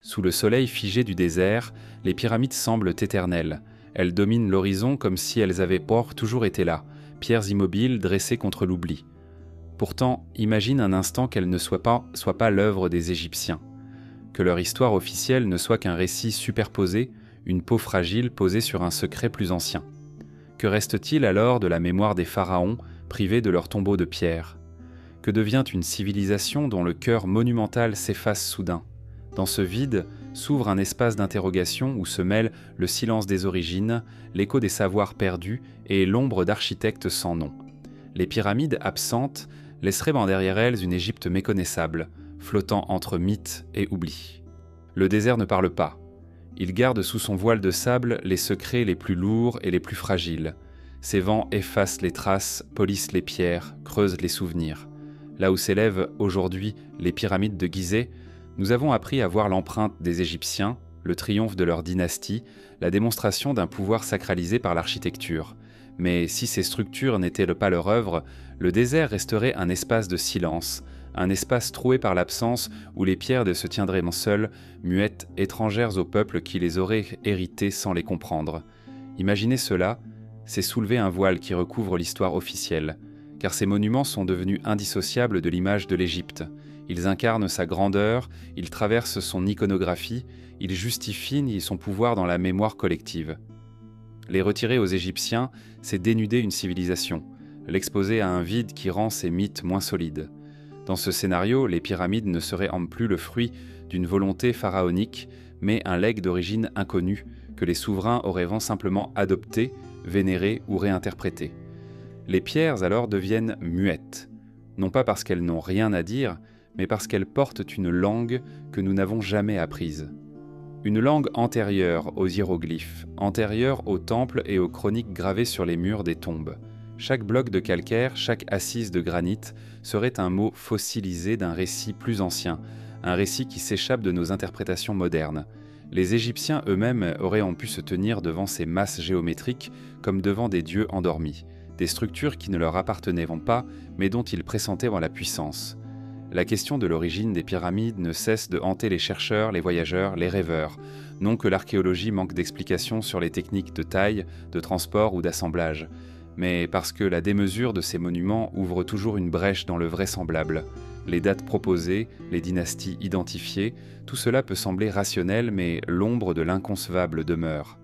Sous le soleil figé du désert, les pyramides semblent éternelles. Elles dominent l'horizon comme si elles avaient toujours été là, pierres immobiles dressées contre l'oubli. Pourtant, imagine un instant qu'elles ne soient pas l'œuvre des Égyptiens. Que leur histoire officielle ne soit qu'un récit superposé, une peau fragile posée sur un secret plus ancien. Que reste-t-il alors de la mémoire des pharaons, privés de leurs tombeaux de pierre? Que devient une civilisation dont le cœur monumental s'efface soudain? Dans ce vide s'ouvre un espace d'interrogation où se mêlent le silence des origines, l'écho des savoirs perdus et l'ombre d'architectes sans nom. Les pyramides absentes laisseraient derrière elles une Égypte méconnaissable, flottant entre mythe et oubli. Le désert ne parle pas. Il garde sous son voile de sable les secrets les plus lourds et les plus fragiles. Ses vents effacent les traces, polissent les pierres, creusent les souvenirs. Là où s'élèvent aujourd'hui les pyramides de Gizeh, nous avons appris à voir l'empreinte des Égyptiens, le triomphe de leur dynastie, la démonstration d'un pouvoir sacralisé par l'architecture. Mais si ces structures n'étaient pas leur œuvre, le désert resterait un espace de silence, un espace troué par l'absence où les pierres se tiendraient seules, muettes, étrangères au peuple qui les aurait héritées sans les comprendre. Imaginer cela, c'est soulever un voile qui recouvre l'histoire officielle, car ces monuments sont devenus indissociables de l'image de l'Égypte. Ils incarnent sa grandeur, ils traversent son iconographie, ils justifient son pouvoir dans la mémoire collective. Les retirer aux Égyptiens, c'est dénuder une civilisation, l'exposer à un vide qui rend ses mythes moins solides. Dans ce scénario, les pyramides ne seraient plus le fruit d'une volonté pharaonique, mais un legs d'origine inconnue que les souverains auraient simplement adopté, vénéré ou réinterprété. Les pierres alors deviennent muettes, non pas parce qu'elles n'ont rien à dire, mais parce qu'elles portent une langue que nous n'avons jamais apprise. Une langue antérieure aux hiéroglyphes, antérieure aux temples et aux chroniques gravées sur les murs des tombes. Chaque bloc de calcaire, chaque assise de granit serait un mot fossilisé d'un récit plus ancien, un récit qui s'échappe de nos interprétations modernes. Les Égyptiens eux-mêmes auraient pu se tenir devant ces masses géométriques comme devant des dieux endormis, des structures qui ne leur appartenaient pas, mais dont ils pressentaient la puissance. La question de l'origine des pyramides ne cesse de hanter les chercheurs, les voyageurs, les rêveurs. Non que l'archéologie manque d'explications sur les techniques de taille, de transport ou d'assemblage, mais parce que la démesure de ces monuments ouvre toujours une brèche dans le vraisemblable. Les dates proposées, les dynasties identifiées, tout cela peut sembler rationnel, mais l'ombre de l'inconcevable demeure.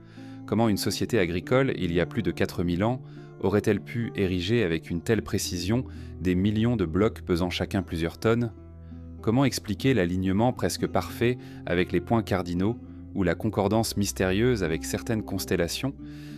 Comment une société agricole, il y a plus de 4000 ans, aurait-elle pu ériger avec une telle précision des millions de blocs pesant chacun plusieurs tonnes? Comment expliquer l'alignement presque parfait avec les points cardinaux ou la concordance mystérieuse avec certaines constellations?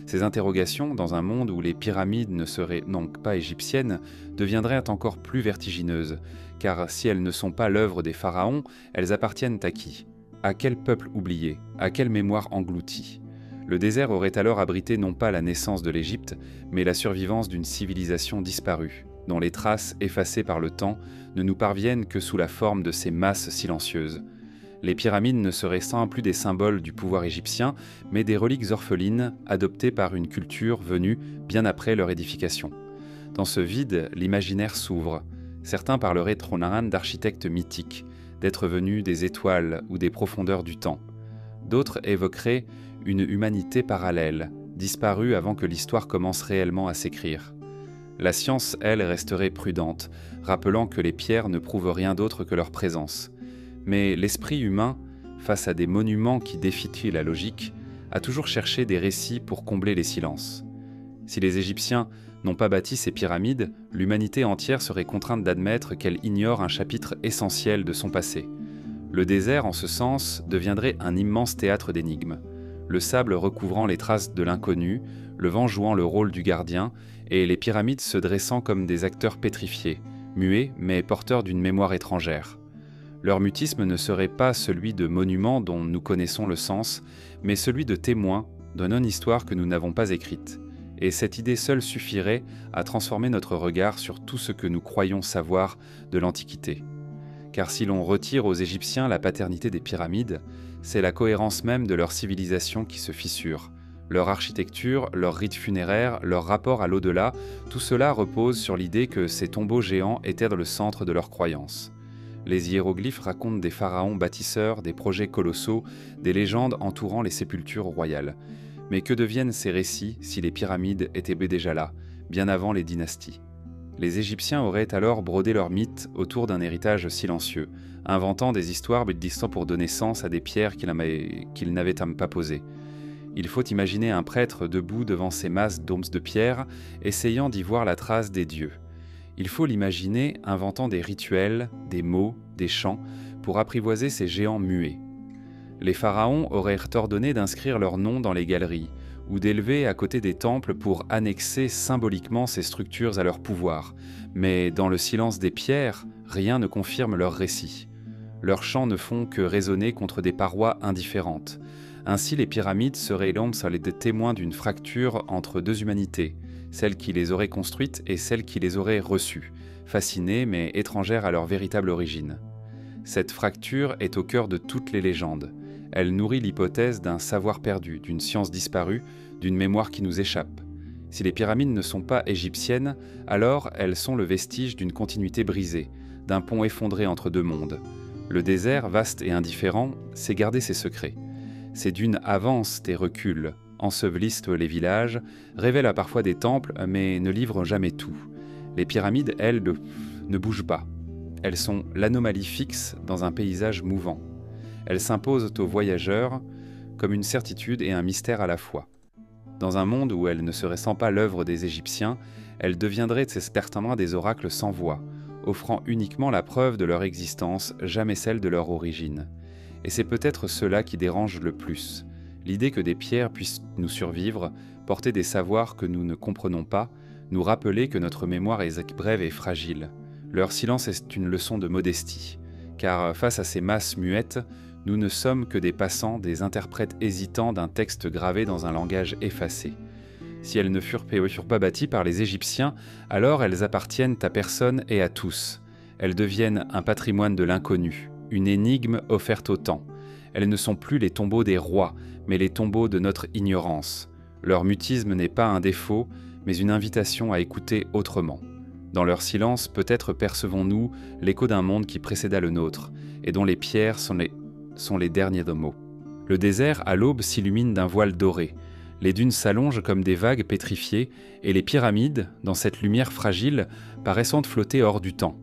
Ces interrogations, dans un monde où les pyramides ne seraient donc pas égyptiennes, deviendraient encore plus vertigineuses, car si elles ne sont pas l'œuvre des pharaons, elles appartiennent à qui? À quel peuple oublié? À quelle mémoire engloutie? Le désert aurait alors abrité non pas la naissance de l'Égypte, mais la survivance d'une civilisation disparue, dont les traces, effacées par le temps, ne nous parviennent que sous la forme de ces masses silencieuses. Les pyramides ne seraient sans plus des symboles du pouvoir égyptien, mais des reliques orphelines adoptées par une culture venue bien après leur édification. Dans ce vide, l'imaginaire s'ouvre. Certains parleraient trop d'architectes mythiques, d'êtres venus des étoiles ou des profondeurs du temps. D'autres évoqueraient une humanité parallèle, disparue avant que l'histoire commence réellement à s'écrire. La science, elle, resterait prudente, rappelant que les pierres ne prouvent rien d'autre que leur présence. Mais l'esprit humain, face à des monuments qui défient la logique, a toujours cherché des récits pour combler les silences. Si les Égyptiens n'ont pas bâti ces pyramides, l'humanité entière serait contrainte d'admettre qu'elle ignore un chapitre essentiel de son passé. Le désert, en ce sens, deviendrait un immense théâtre d'énigmes. Le sable recouvrant les traces de l'inconnu, le vent jouant le rôle du gardien, et les pyramides se dressant comme des acteurs pétrifiés, muets mais porteurs d'une mémoire étrangère. Leur mutisme ne serait pas celui de monuments dont nous connaissons le sens, mais celui de témoins de non-histoire que nous n'avons pas écrite. Et cette idée seule suffirait à transformer notre regard sur tout ce que nous croyons savoir de l'Antiquité. Car si l'on retire aux Égyptiens la paternité des pyramides, c'est la cohérence même de leur civilisation qui se fissure. Leur architecture, leurs rites funéraires, leur rapport à l'au-delà, tout cela repose sur l'idée que ces tombeaux géants étaient dans le centre de leur croyance. Les hiéroglyphes racontent des pharaons bâtisseurs, des projets colossaux, des légendes entourant les sépultures royales. Mais que deviennent ces récits si les pyramides étaient déjà là, bien avant les dynasties? Les Égyptiens auraient alors brodé leurs mythes autour d'un héritage silencieux, inventant des histoires distant pour donner sens à des pierres qu'ils n'avaient pas posées. Il faut imaginer un prêtre debout devant ces masses d'ombres de pierre, essayant d'y voir la trace des dieux. Il faut l'imaginer inventant des rituels, des mots, des chants, pour apprivoiser ces géants muets. Les pharaons auraient ordonné d'inscrire leurs noms dans les galeries, ou d'élever à côté des temples pour annexer symboliquement ces structures à leur pouvoir. Mais dans le silence des pierres, rien ne confirme leur récit. Leurs chants ne font que résonner contre des parois indifférentes. Ainsi, les pyramides seraient les témoins d'une fracture entre deux humanités, celle qui les aurait construites et celle qui les aurait reçues, fascinées mais étrangères à leur véritable origine. Cette fracture est au cœur de toutes les légendes. Elle nourrit l'hypothèse d'un savoir perdu, d'une science disparue, d'une mémoire qui nous échappe. Si les pyramides ne sont pas égyptiennes, alors elles sont le vestige d'une continuité brisée, d'un pont effondré entre deux mondes. Le désert, vaste et indifférent, sait garder ses secrets. Ces dunes avancent et reculent, ensevelissent les villages, révèlent parfois des temples, mais ne livrent jamais tout. Les pyramides, elles, ne bougent pas. Elles sont l'anomalie fixe dans un paysage mouvant. Elles s'imposent aux voyageurs comme une certitude et un mystère à la fois. Dans un monde où elles ne seraient sans pas l'œuvre des Égyptiens, elles deviendraient certainement des oracles sans voix, offrant uniquement la preuve de leur existence, jamais celle de leur origine. Et c'est peut-être cela qui dérange le plus, l'idée que des pierres puissent nous survivre, porter des savoirs que nous ne comprenons pas, nous rappeler que notre mémoire est brève et fragile. Leur silence est une leçon de modestie, car face à ces masses muettes, nous ne sommes que des passants, des interprètes hésitants d'un texte gravé dans un langage effacé. Si elles ne furent pas bâties par les Égyptiens, alors elles appartiennent à personne et à tous. Elles deviennent un patrimoine de l'inconnu, une énigme offerte au temps. Elles ne sont plus les tombeaux des rois, mais les tombeaux de notre ignorance. Leur mutisme n'est pas un défaut, mais une invitation à écouter autrement. Dans leur silence, peut-être percevons-nous l'écho d'un monde qui précéda le nôtre, et dont les pierres sont les derniers mots. Le désert, à l'aube, s'illumine d'un voile doré. Les dunes s'allongent comme des vagues pétrifiées, et les pyramides, dans cette lumière fragile, paraissant flotter hors du temps.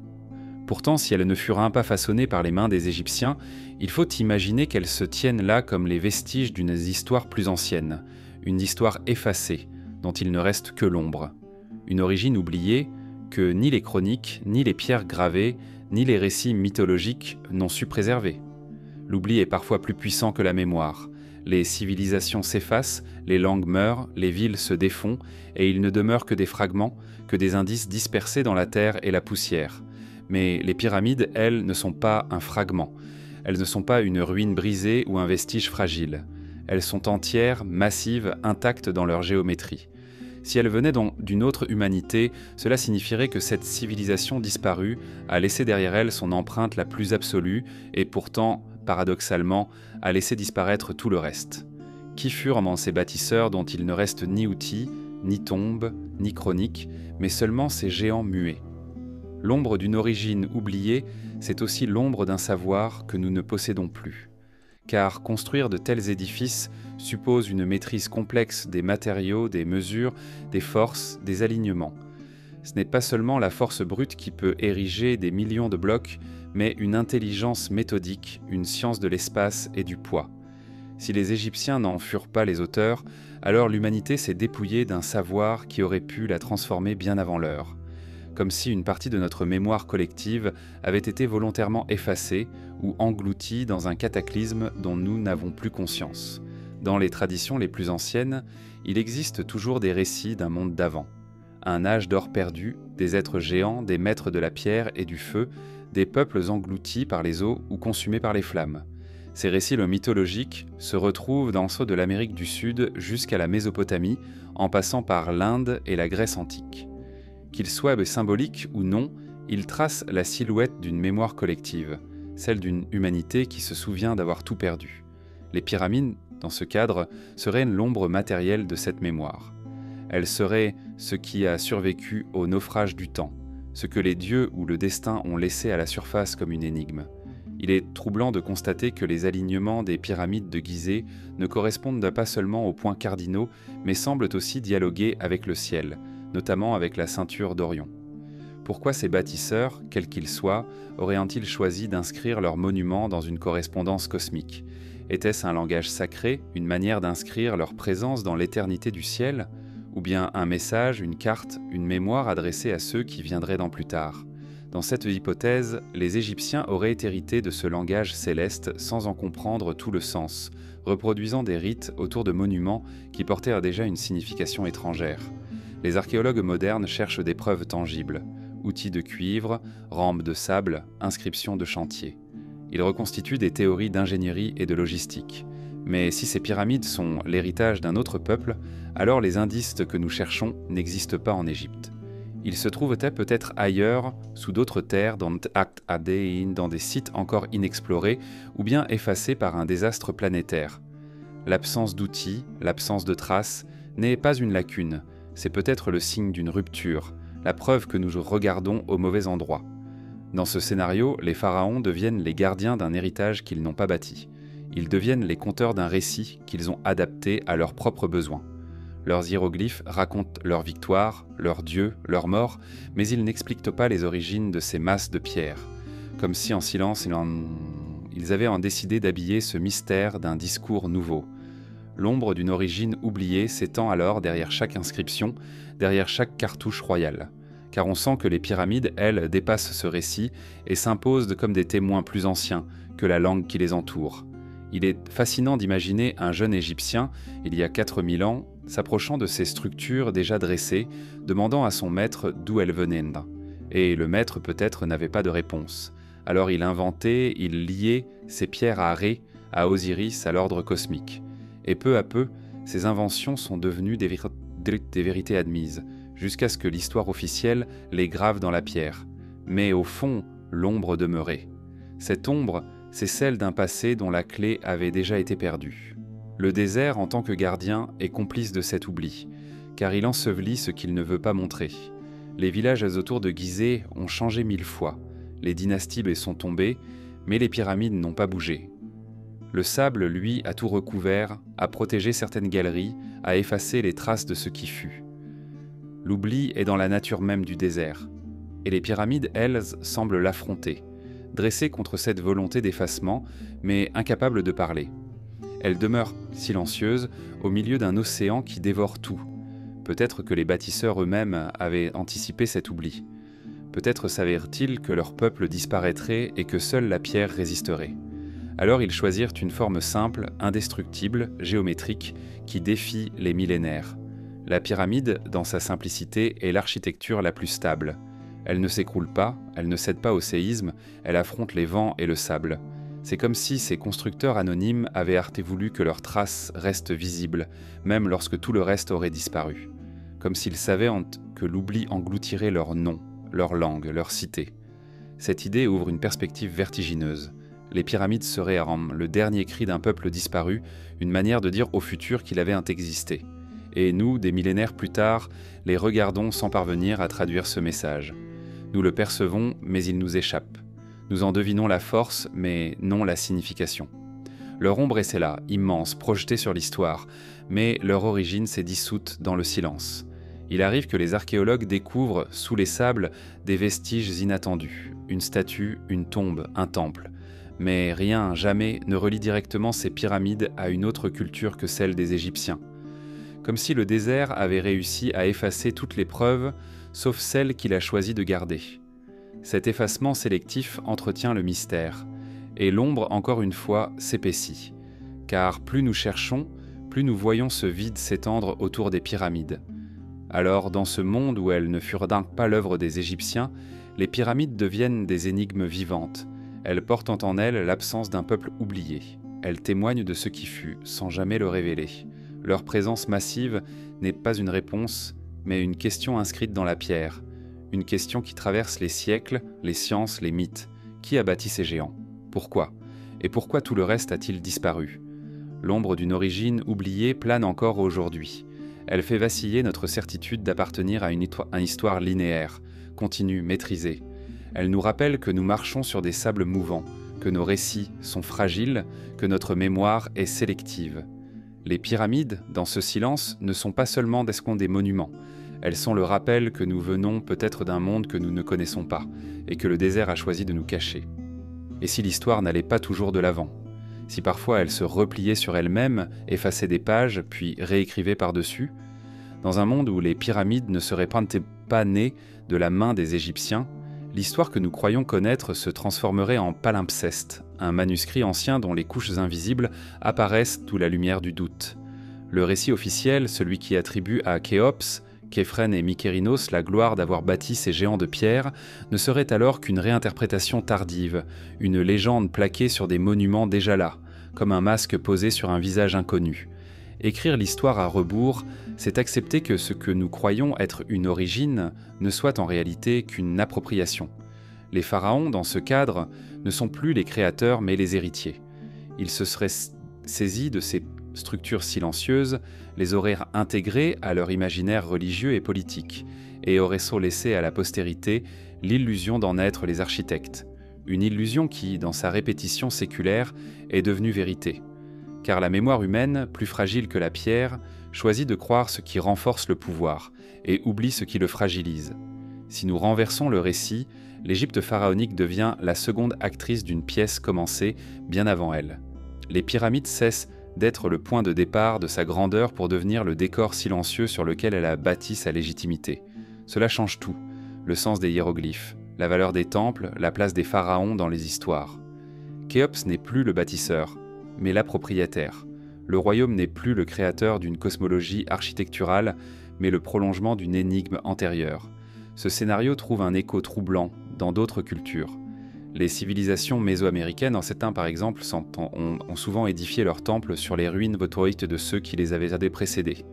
Pourtant, si elles ne furent pas façonnées par les mains des Égyptiens, il faut imaginer qu'elles se tiennent là comme les vestiges d'une histoire plus ancienne, une histoire effacée, dont il ne reste que l'ombre. Une origine oubliée que ni les chroniques, ni les pierres gravées, ni les récits mythologiques n'ont su préserver. L'oubli est parfois plus puissant que la mémoire. Les civilisations s'effacent, les langues meurent, les villes se défont, et il ne demeure que des fragments, que des indices dispersés dans la terre et la poussière. Mais les pyramides, elles, ne sont pas un fragment. Elles ne sont pas une ruine brisée ou un vestige fragile. Elles sont entières, massives, intactes dans leur géométrie. Si elles venaient d'une autre humanité, cela signifierait que cette civilisation disparue a laissé derrière elle son empreinte la plus absolue et pourtant, paradoxalement, a laissé disparaître tout le reste. Qui furent ces bâtisseurs dont il ne reste ni outils, ni tombes, ni chroniques, mais seulement ces géants muets? L'ombre d'une origine oubliée, c'est aussi l'ombre d'un savoir que nous ne possédons plus. Car construire de tels édifices suppose une maîtrise complexe des matériaux, des mesures, des forces, des alignements. Ce n'est pas seulement la force brute qui peut ériger des millions de blocs, mais une intelligence méthodique, une science de l'espace et du poids. Si les Égyptiens n'en furent pas les auteurs, alors l'humanité s'est dépouillée d'un savoir qui aurait pu la transformer bien avant l'heure. Comme si une partie de notre mémoire collective avait été volontairement effacée ou engloutie dans un cataclysme dont nous n'avons plus conscience. Dans les traditions les plus anciennes, il existe toujours des récits d'un monde d'avant. Un âge d'or perdu, des êtres géants, des maîtres de la pierre et du feu, des peuples engloutis par les eaux ou consumés par les flammes. Ces récits mythologiques se retrouvent dans ceux de l'Amérique du Sud jusqu'à la Mésopotamie, en passant par l'Inde et la Grèce antique. Qu'ils soient symboliques ou non, ils tracent la silhouette d'une mémoire collective, celle d'une humanité qui se souvient d'avoir tout perdu. Les pyramides, dans ce cadre, seraient l'ombre matérielle de cette mémoire. Elles seraient ce qui a survécu au naufrage du temps, ce que les dieux ou le destin ont laissé à la surface comme une énigme. Il est troublant de constater que les alignements des pyramides de Gizeh ne correspondent pas seulement aux points cardinaux, mais semblent aussi dialoguer avec le ciel, notamment avec la ceinture d'Orion. Pourquoi ces bâtisseurs, quels qu'ils soient, auraient-ils choisi d'inscrire leurs monuments dans une correspondance cosmique ? Était-ce un langage sacré, une manière d'inscrire leur présence dans l'éternité du ciel ? Ou bien un message, une carte, une mémoire adressée à ceux qui viendraient dans plus tard ? Dans cette hypothèse, les Égyptiens auraient hérité de ce langage céleste sans en comprendre tout le sens, reproduisant des rites autour de monuments qui portaient déjà une signification étrangère. Les archéologues modernes cherchent des preuves tangibles. Outils de cuivre, rampes de sable, inscriptions de chantier. Ils reconstituent des théories d'ingénierie et de logistique. Mais si ces pyramides sont l'héritage d'un autre peuple, alors les indices que nous cherchons n'existent pas en Égypte. Ils se trouvent peut-être ailleurs, sous d'autres terres, dans des sites encore inexplorés, ou bien effacés par un désastre planétaire. L'absence d'outils, l'absence de traces, n'est pas une lacune, c'est peut-être le signe d'une rupture, la preuve que nous regardons au mauvais endroit. Dans ce scénario, les pharaons deviennent les gardiens d'un héritage qu'ils n'ont pas bâti. Ils deviennent les conteurs d'un récit qu'ils ont adapté à leurs propres besoins. Leurs hiéroglyphes racontent leur victoire, leurs dieux, leurs morts, mais ils n'expliquent pas les origines de ces masses de pierre, comme si en silence ils avaient décidé d'habiller ce mystère d'un discours nouveau. L'ombre d'une origine oubliée s'étend alors derrière chaque inscription, derrière chaque cartouche royale. Car on sent que les pyramides, elles, dépassent ce récit et s'imposent comme des témoins plus anciens que la langue qui les entoure. Il est fascinant d'imaginer un jeune Égyptien, il y a 4000 ans, s'approchant de ces structures déjà dressées, demandant à son maître d'où elles venaient. Et le maître peut-être n'avait pas de réponse. Alors il inventait, il liait ces pierres à Ré, à Osiris, à l'ordre cosmique. Et peu à peu, ces inventions sont devenues des vérités admises, jusqu'à ce que l'histoire officielle les grave dans la pierre. Mais au fond, l'ombre demeurait. Cette ombre, c'est celle d'un passé dont la clé avait déjà été perdue. Le désert, en tant que gardien, est complice de cet oubli, car il ensevelit ce qu'il ne veut pas montrer. Les villages autour de Gizeh ont changé 1000 fois, les dynasties sont tombées, mais les pyramides n'ont pas bougé. Le sable, lui, a tout recouvert, a protégé certaines galeries, a effacé les traces de ce qui fut. L'oubli est dans la nature même du désert, et les pyramides, elles, semblent l'affronter, dressées contre cette volonté d'effacement, mais incapables de parler. Elles demeurent silencieuses au milieu d'un océan qui dévore tout. Peut-être que les bâtisseurs eux-mêmes avaient anticipé cet oubli. Peut-être savaient-ils que leur peuple disparaîtrait et que seule la pierre résisterait. Alors ils choisirent une forme simple, indestructible, géométrique, qui défie les millénaires. La pyramide, dans sa simplicité, est l'architecture la plus stable. Elle ne s'écroule pas, elle ne cède pas au séisme, elle affronte les vents et le sable. C'est comme si ces constructeurs anonymes avaient voulu que leurs traces restent visibles, même lorsque tout le reste aurait disparu. Comme s'ils savaient que l'oubli engloutirait leur nom, leur langue, leur cité. Cette idée ouvre une perspective vertigineuse. Les pyramides seraient le dernier cri d'un peuple disparu, une manière de dire au futur qu'il avait existé. Et nous, des millénaires plus tard, les regardons sans parvenir à traduire ce message. Nous le percevons, mais il nous échappe. Nous en devinons la force, mais non la signification. Leur ombre est là, immense, projetée sur l'histoire, mais leur origine s'est dissoute dans le silence. Il arrive que les archéologues découvrent, sous les sables, des vestiges inattendus, une statue, une tombe, un temple. Mais rien, jamais, ne relie directement ces pyramides à une autre culture que celle des Égyptiens. Comme si le désert avait réussi à effacer toutes les preuves, sauf celles qu'il a choisi de garder. Cet effacement sélectif entretient le mystère, et l'ombre, encore une fois, s'épaissit. Car plus nous cherchons, plus nous voyons ce vide s'étendre autour des pyramides. Alors, dans ce monde où elles ne furent donc pas l'œuvre des Égyptiens, les pyramides deviennent des énigmes vivantes. Elles portent en elles l'absence d'un peuple oublié. Elles témoignent de ce qui fut, sans jamais le révéler. Leur présence massive n'est pas une réponse, mais une question inscrite dans la pierre. Une question qui traverse les siècles, les sciences, les mythes. Qui a bâti ces géants ? Pourquoi ? Et pourquoi tout le reste a-t-il disparu ? L'ombre d'une origine oubliée plane encore aujourd'hui. Elle fait vaciller notre certitude d'appartenir à une histoire linéaire, continue, maîtrisée. Elle nous rappelle que nous marchons sur des sables mouvants, que nos récits sont fragiles, que notre mémoire est sélective. Les pyramides, dans ce silence, ne sont pas seulement des monuments. Elles sont le rappel que nous venons peut-être d'un monde que nous ne connaissons pas, et que le désert a choisi de nous cacher. Et si l'histoire n'allait pas toujours de l'avant? Si parfois elle se repliait sur elle-même, effaçait des pages, puis réécrivait par-dessus? Dans un monde où les pyramides ne seraient pas nées de la main des Égyptiens, l'histoire que nous croyons connaître se transformerait en palimpseste, un manuscrit ancien dont les couches invisibles apparaissent sous la lumière du doute. Le récit officiel, celui qui attribue à Khéops, Képhren et Mykérinos la gloire d'avoir bâti ces géants de pierre, ne serait alors qu'une réinterprétation tardive, une légende plaquée sur des monuments déjà là, comme un masque posé sur un visage inconnu. Écrire l'histoire à rebours, c'est accepter que ce que nous croyons être une origine ne soit en réalité qu'une appropriation. Les pharaons, dans ce cadre, ne sont plus les créateurs mais les héritiers. Ils se seraient saisis de ces structures silencieuses, les auraient intégrées à leur imaginaire religieux et politique, et auraient laissé à la postérité l'illusion d'en être les architectes. Une illusion qui, dans sa répétition séculaire, est devenue vérité. Car la mémoire humaine, plus fragile que la pierre, choisit de croire ce qui renforce le pouvoir et oublie ce qui le fragilise. Si nous renversons le récit, l'Égypte pharaonique devient la seconde actrice d'une pièce commencée bien avant elle. Les pyramides cessent d'être le point de départ de sa grandeur pour devenir le décor silencieux sur lequel elle a bâti sa légitimité. Cela change tout, le sens des hiéroglyphes, la valeur des temples, la place des pharaons dans les histoires. Khéops n'est plus le bâtisseur, mais l'appropriataire. Le royaume n'est plus le créateur d'une cosmologie architecturale, mais le prolongement d'une énigme antérieure. Ce scénario trouve un écho troublant dans d'autres cultures. Les civilisations mésoaméricaines, en ces temps par exemple, ont souvent édifié leurs temples sur les ruines votoïques de ceux qui les avaient précédés.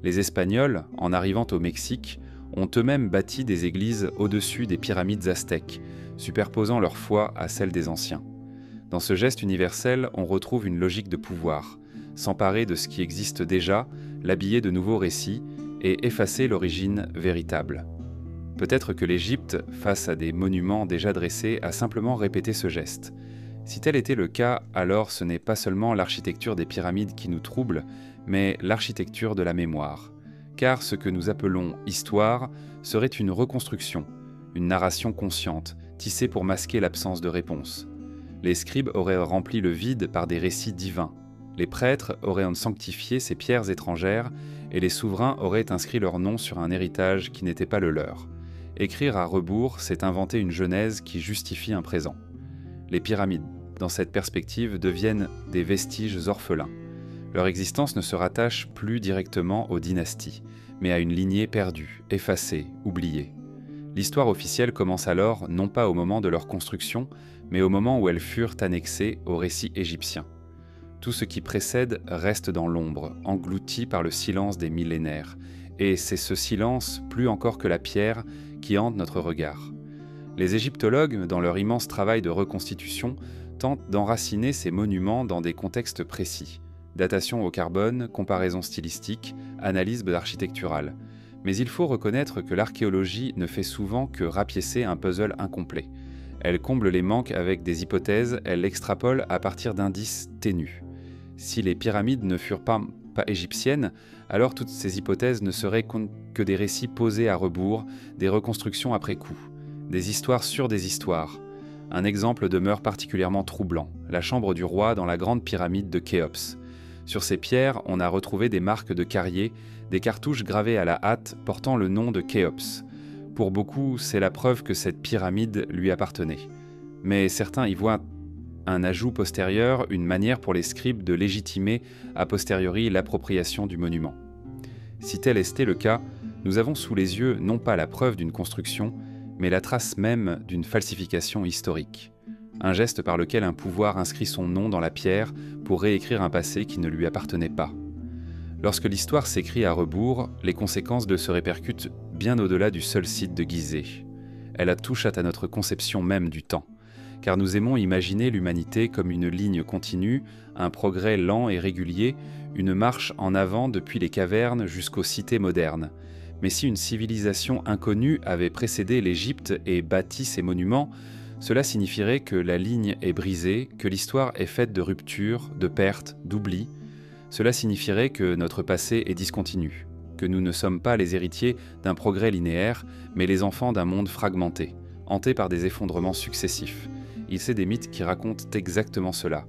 Les Espagnols, en arrivant au Mexique, ont eux-mêmes bâti des églises au-dessus des pyramides aztèques, superposant leur foi à celle des anciens. Dans ce geste universel, on retrouve une logique de pouvoir, s'emparer de ce qui existe déjà, l'habiller de nouveaux récits et effacer l'origine véritable. Peut-être que l'Égypte, face à des monuments déjà dressés, a simplement répété ce geste. Si tel était le cas, alors ce n'est pas seulement l'architecture des pyramides qui nous trouble, mais l'architecture de la mémoire. Car ce que nous appelons histoire serait une reconstruction, une narration consciente, tissée pour masquer l'absence de réponse. Les scribes auraient rempli le vide par des récits divins. Les prêtres auraient sanctifié ces pierres étrangères et les souverains auraient inscrit leur nom sur un héritage qui n'était pas le leur. Écrire à rebours, c'est inventer une genèse qui justifie un présent. Les pyramides, dans cette perspective, deviennent des vestiges orphelins. Leur existence ne se rattache plus directement aux dynasties, mais à une lignée perdue, effacée, oubliée. L'histoire officielle commence alors non pas au moment de leur construction, mais au moment où elles furent annexées au récit égyptien. Tout ce qui précède reste dans l'ombre, englouti par le silence des millénaires, et c'est ce silence, plus encore que la pierre, qui hante notre regard. Les égyptologues, dans leur immense travail de reconstitution, tentent d'enraciner ces monuments dans des contextes précis. Datation au carbone, comparaison stylistique, analyse architecturale. Mais il faut reconnaître que l'archéologie ne fait souvent que rapiécer un puzzle incomplet. Elle comble les manques avec des hypothèses, elle extrapole à partir d'indices ténus. Si les pyramides ne furent pas égyptiennes, alors toutes ces hypothèses ne seraient que des récits posés à rebours, des reconstructions après coup, des histoires sur des histoires. Un exemple demeure particulièrement troublant, la chambre du roi dans la grande pyramide de Khéops. Sur ces pierres, on a retrouvé des marques de carrier, des cartouches gravées à la hâte portant le nom de Khéops. Pour beaucoup, c'est la preuve que cette pyramide lui appartenait. Mais certains y voient un ajout postérieur, une manière pour les scribes de légitimer a posteriori l'appropriation du monument. Si tel était le cas, nous avons sous les yeux non pas la preuve d'une construction, mais la trace même d'une falsification historique. Un geste par lequel un pouvoir inscrit son nom dans la pierre pour réécrire un passé qui ne lui appartenait pas. Lorsque l'histoire s'écrit à rebours, les conséquences se répercutent bien au-delà du seul site de Gizeh. Elle touche à notre conception même du temps, car nous aimons imaginer l'humanité comme une ligne continue, un progrès lent et régulier, une marche en avant depuis les cavernes jusqu'aux cités modernes. Mais si une civilisation inconnue avait précédé l'Égypte et bâti ces monuments, cela signifierait que la ligne est brisée, que l'histoire est faite de ruptures, de pertes, d'oubli. Cela signifierait que notre passé est discontinu, que nous ne sommes pas les héritiers d'un progrès linéaire, mais les enfants d'un monde fragmenté, hanté par des effondrements successifs. Il est des mythes qui racontent exactement cela.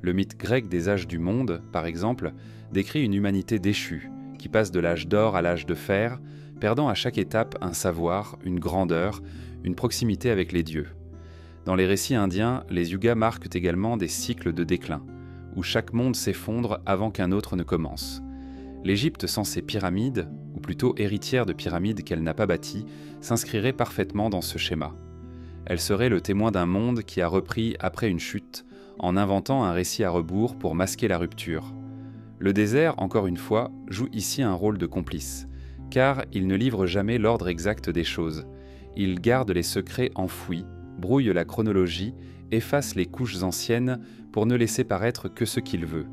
Le mythe grec des âges du monde, par exemple, décrit une humanité déchue, qui passe de l'âge d'or à l'âge de fer, perdant à chaque étape un savoir, une grandeur, une proximité avec les dieux. Dans les récits indiens, les yugas marquent également des cycles de déclin, où chaque monde s'effondre avant qu'un autre ne commence. L'Égypte sans ses pyramides, ou plutôt héritière de pyramides qu'elle n'a pas bâties, s'inscrirait parfaitement dans ce schéma. Elle serait le témoin d'un monde qui a repris après une chute, en inventant un récit à rebours pour masquer la rupture. Le désert, encore une fois, joue ici un rôle de complice, car il ne livre jamais l'ordre exact des choses. Il garde les secrets enfouis, brouille la chronologie, efface les couches anciennes pour ne laisser paraître que ce qu'il veut.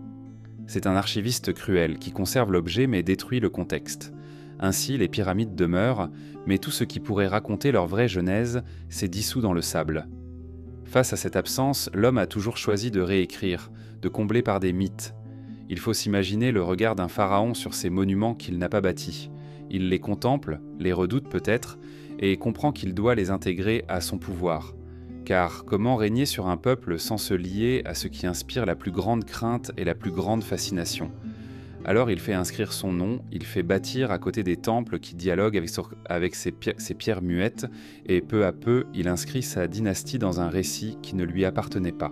C'est un archiviste cruel qui conserve l'objet mais détruit le contexte. Ainsi, les pyramides demeurent, mais tout ce qui pourrait raconter leur vraie genèse s'est dissous dans le sable. Face à cette absence, l'homme a toujours choisi de réécrire, de combler par des mythes. Il faut s'imaginer le regard d'un pharaon sur ces monuments qu'il n'a pas bâtis. Il les contemple, les redoute peut-être, et comprend qu'il doit les intégrer à son pouvoir. Car comment régner sur un peuple sans se lier à ce qui inspire la plus grande crainte et la plus grande fascination ? Alors il fait inscrire son nom, il fait bâtir à côté des temples qui dialoguent avec ces pierres muettes, et peu à peu il inscrit sa dynastie dans un récit qui ne lui appartenait pas.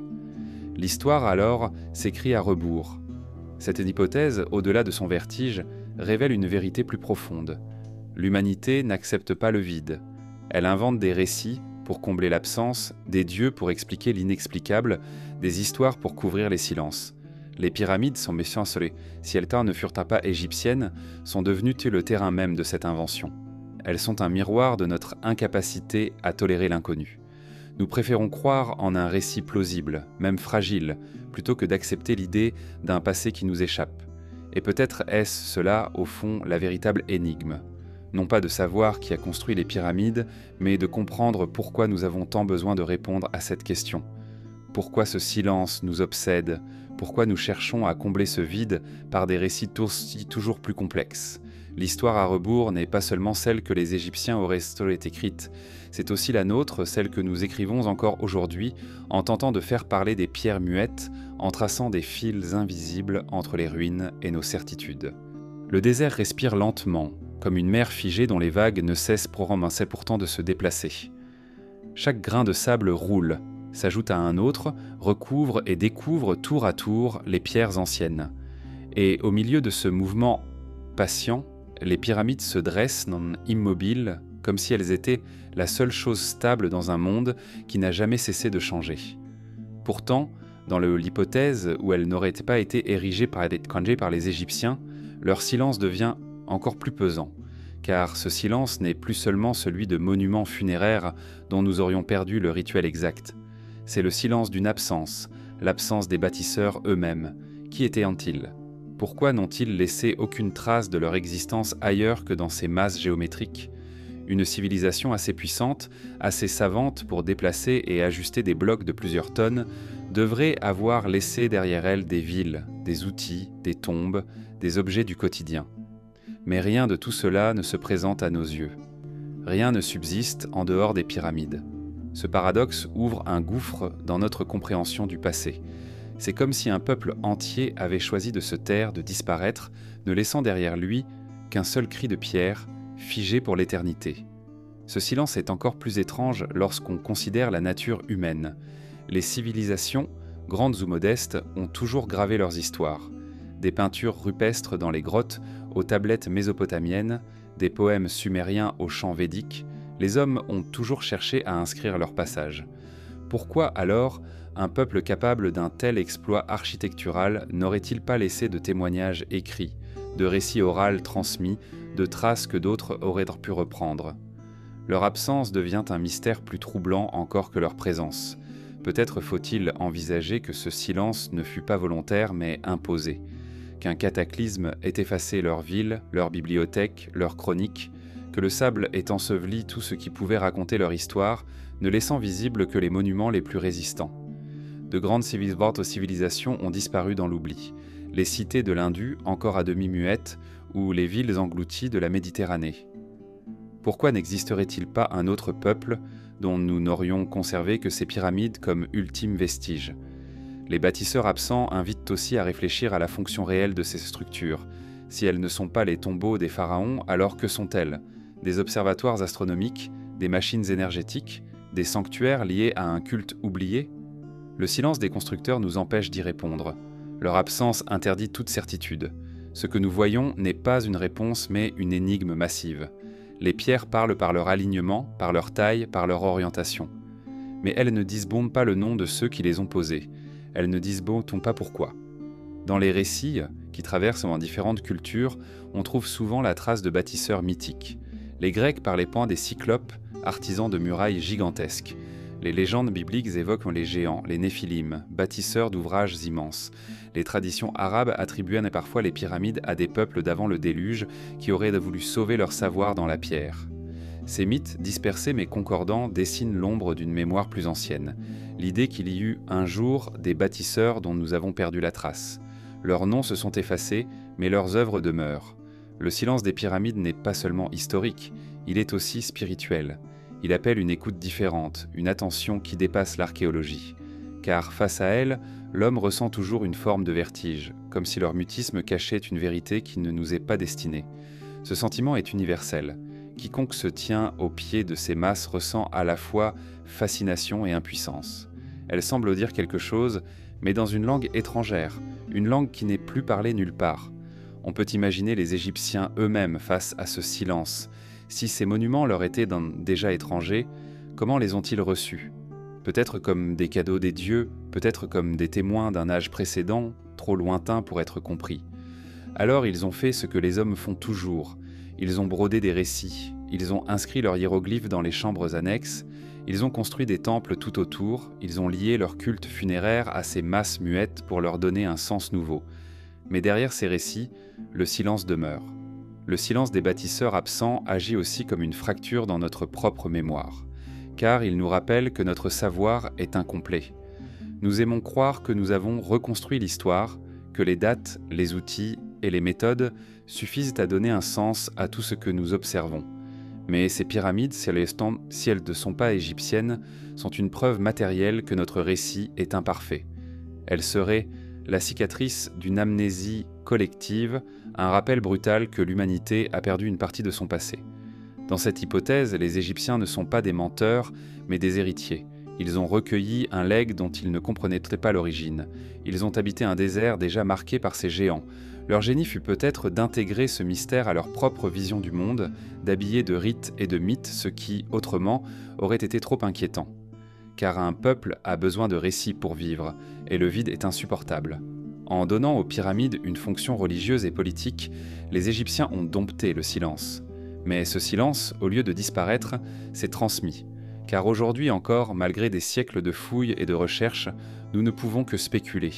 L'histoire alors s'écrit à rebours. Cette hypothèse, au-delà de son vertige, révèle une vérité plus profonde. L'humanité n'accepte pas le vide. Elle invente des récits pour combler l'absence, des dieux pour expliquer l'inexplicable, des histoires pour couvrir les silences. Les pyramides, sans méfiance, si elles ne furent pas égyptiennes, sont devenues le terrain même de cette invention. Elles sont un miroir de notre incapacité à tolérer l'inconnu. Nous préférons croire en un récit plausible, même fragile, plutôt que d'accepter l'idée d'un passé qui nous échappe. Et peut-être est-ce cela, au fond, la véritable énigme. Non pas de savoir qui a construit les pyramides, mais de comprendre pourquoi nous avons tant besoin de répondre à cette question. Pourquoi ce silence nous obsède ? Pourquoi nous cherchons à combler ce vide par des récits toujours plus complexes ? L'histoire à rebours n'est pas seulement celle que les Égyptiens auraient écrite, c'est aussi la nôtre, celle que nous écrivons encore aujourd'hui, en tentant de faire parler des pierres muettes, en traçant des fils invisibles entre les ruines et nos certitudes. Le désert respire lentement, comme une mer figée dont les vagues ne cessent pourtant de se déplacer. Chaque grain de sable roule, s'ajoute à un autre, recouvre et découvre tour à tour les pierres anciennes. Et au milieu de ce mouvement patient, les pyramides se dressent immobiles, comme si elles étaient la seule chose stable dans un monde qui n'a jamais cessé de changer. Pourtant, dans l'hypothèse où elles n'auraient pas été érigées par les Égyptiens, leur silence devient encore plus pesant, car ce silence n'est plus seulement celui de monuments funéraires dont nous aurions perdu le rituel exact. C'est le silence d'une absence, l'absence des bâtisseurs eux-mêmes. Qui étaient-ils ? Pourquoi n'ont-ils laissé aucune trace de leur existence ailleurs que dans ces masses géométriques ? Une civilisation assez puissante, assez savante pour déplacer et ajuster des blocs de plusieurs tonnes, devrait avoir laissé derrière elle des villes, des outils, des tombes, des objets du quotidien. Mais rien de tout cela ne se présente à nos yeux. Rien ne subsiste en dehors des pyramides. Ce paradoxe ouvre un gouffre dans notre compréhension du passé. C'est comme si un peuple entier avait choisi de se taire, de disparaître, ne laissant derrière lui qu'un seul cri de pierre, figé pour l'éternité. Ce silence est encore plus étrange lorsqu'on considère la nature humaine. Les civilisations, grandes ou modestes, ont toujours gravé leurs histoires. Des peintures rupestres dans les grottes aux tablettes mésopotamiennes, des poèmes sumériens aux chants védiques, les hommes ont toujours cherché à inscrire leur passage. Pourquoi alors un peuple capable d'un tel exploit architectural n'aurait-il pas laissé de témoignages écrits, de récits oraux transmis, de traces que d'autres auraient pu reprendre ? Leur absence devient un mystère plus troublant encore que leur présence. Peut-être faut-il envisager que ce silence ne fut pas volontaire mais imposé, qu'un cataclysme ait effacé leurs villes, leurs bibliothèques, leurs chroniques, que le sable ait enseveli tout ce qui pouvait raconter leur histoire, ne laissant visible que les monuments les plus résistants. De grandes civilisations ont disparu dans l'oubli. Les cités de l'Indus, encore à demi muettes, ou les villes englouties de la Méditerranée. Pourquoi n'existerait-il pas un autre peuple dont nous n'aurions conservé que ces pyramides comme ultime vestige ? Les bâtisseurs absents invitent aussi à réfléchir à la fonction réelle de ces structures. Si elles ne sont pas les tombeaux des pharaons, alors que sont-elles ? Des observatoires astronomiques, des machines énergétiques, des sanctuaires liés à un culte oublié ? Le silence des constructeurs nous empêche d'y répondre. Leur absence interdit toute certitude. Ce que nous voyons n'est pas une réponse mais une énigme massive. Les pierres parlent par leur alignement, par leur taille, par leur orientation. Mais elles ne disent-elles pas le nom de ceux qui les ont posées. Elles ne disent-elles pas pourquoi. Dans les récits, qui traversent dans différentes cultures, on trouve souvent la trace de bâtisseurs mythiques. Les Grecs parlaient point des cyclopes, artisans de murailles gigantesques. Les légendes bibliques évoquent les géants, les néphilim, bâtisseurs d'ouvrages immenses. Les traditions arabes attribuaient parfois les pyramides à des peuples d'avant le déluge qui auraient voulu sauver leur savoir dans la pierre. Ces mythes, dispersés mais concordants, dessinent l'ombre d'une mémoire plus ancienne. L'idée qu'il y eut un jour des bâtisseurs dont nous avons perdu la trace. Leurs noms se sont effacés, mais leurs œuvres demeurent. Le silence des pyramides n'est pas seulement historique, il est aussi spirituel. Il appelle une écoute différente, une attention qui dépasse l'archéologie. Car face à elle, l'homme ressent toujours une forme de vertige, comme si leur mutisme cachait une vérité qui ne nous est pas destinée. Ce sentiment est universel. Quiconque se tient au pied de ces masses ressent à la fois fascination et impuissance. Elles semblent dire quelque chose, mais dans une langue étrangère, une langue qui n'est plus parlée nulle part. On peut imaginer les Égyptiens eux-mêmes face à ce silence. Si ces monuments leur étaient déjà étrangers, comment les ont-ils reçus ? Peut-être comme des cadeaux des dieux, peut-être comme des témoins d'un âge précédent, trop lointain pour être compris. Alors ils ont fait ce que les hommes font toujours. Ils ont brodé des récits, ils ont inscrit leurs hiéroglyphes dans les chambres annexes, ils ont construit des temples tout autour, ils ont lié leur culte funéraire à ces masses muettes pour leur donner un sens nouveau. Mais derrière ces récits, le silence demeure. Le silence des bâtisseurs absents agit aussi comme une fracture dans notre propre mémoire, car il nous rappelle que notre savoir est incomplet. Nous aimons croire que nous avons reconstruit l'histoire, que les dates, les outils et les méthodes suffisent à donner un sens à tout ce que nous observons. Mais ces pyramides, si elles ne sont pas égyptiennes, sont une preuve matérielle que notre récit est imparfait. Elles seraient la cicatrice d'une amnésie collective, un rappel brutal que l'humanité a perdu une partie de son passé. Dans cette hypothèse, les Égyptiens ne sont pas des menteurs, mais des héritiers. Ils ont recueilli un legs dont ils ne comprenaient pas l'origine. Ils ont habité un désert déjà marqué par ces géants. Leur génie fut peut-être d'intégrer ce mystère à leur propre vision du monde, d'habiller de rites et de mythes ce qui, autrement, aurait été trop inquiétant. Car un peuple a besoin de récits pour vivre, et le vide est insupportable. En donnant aux pyramides une fonction religieuse et politique, les Égyptiens ont dompté le silence. Mais ce silence, au lieu de disparaître, s'est transmis. Car aujourd'hui encore, malgré des siècles de fouilles et de recherches, nous ne pouvons que spéculer.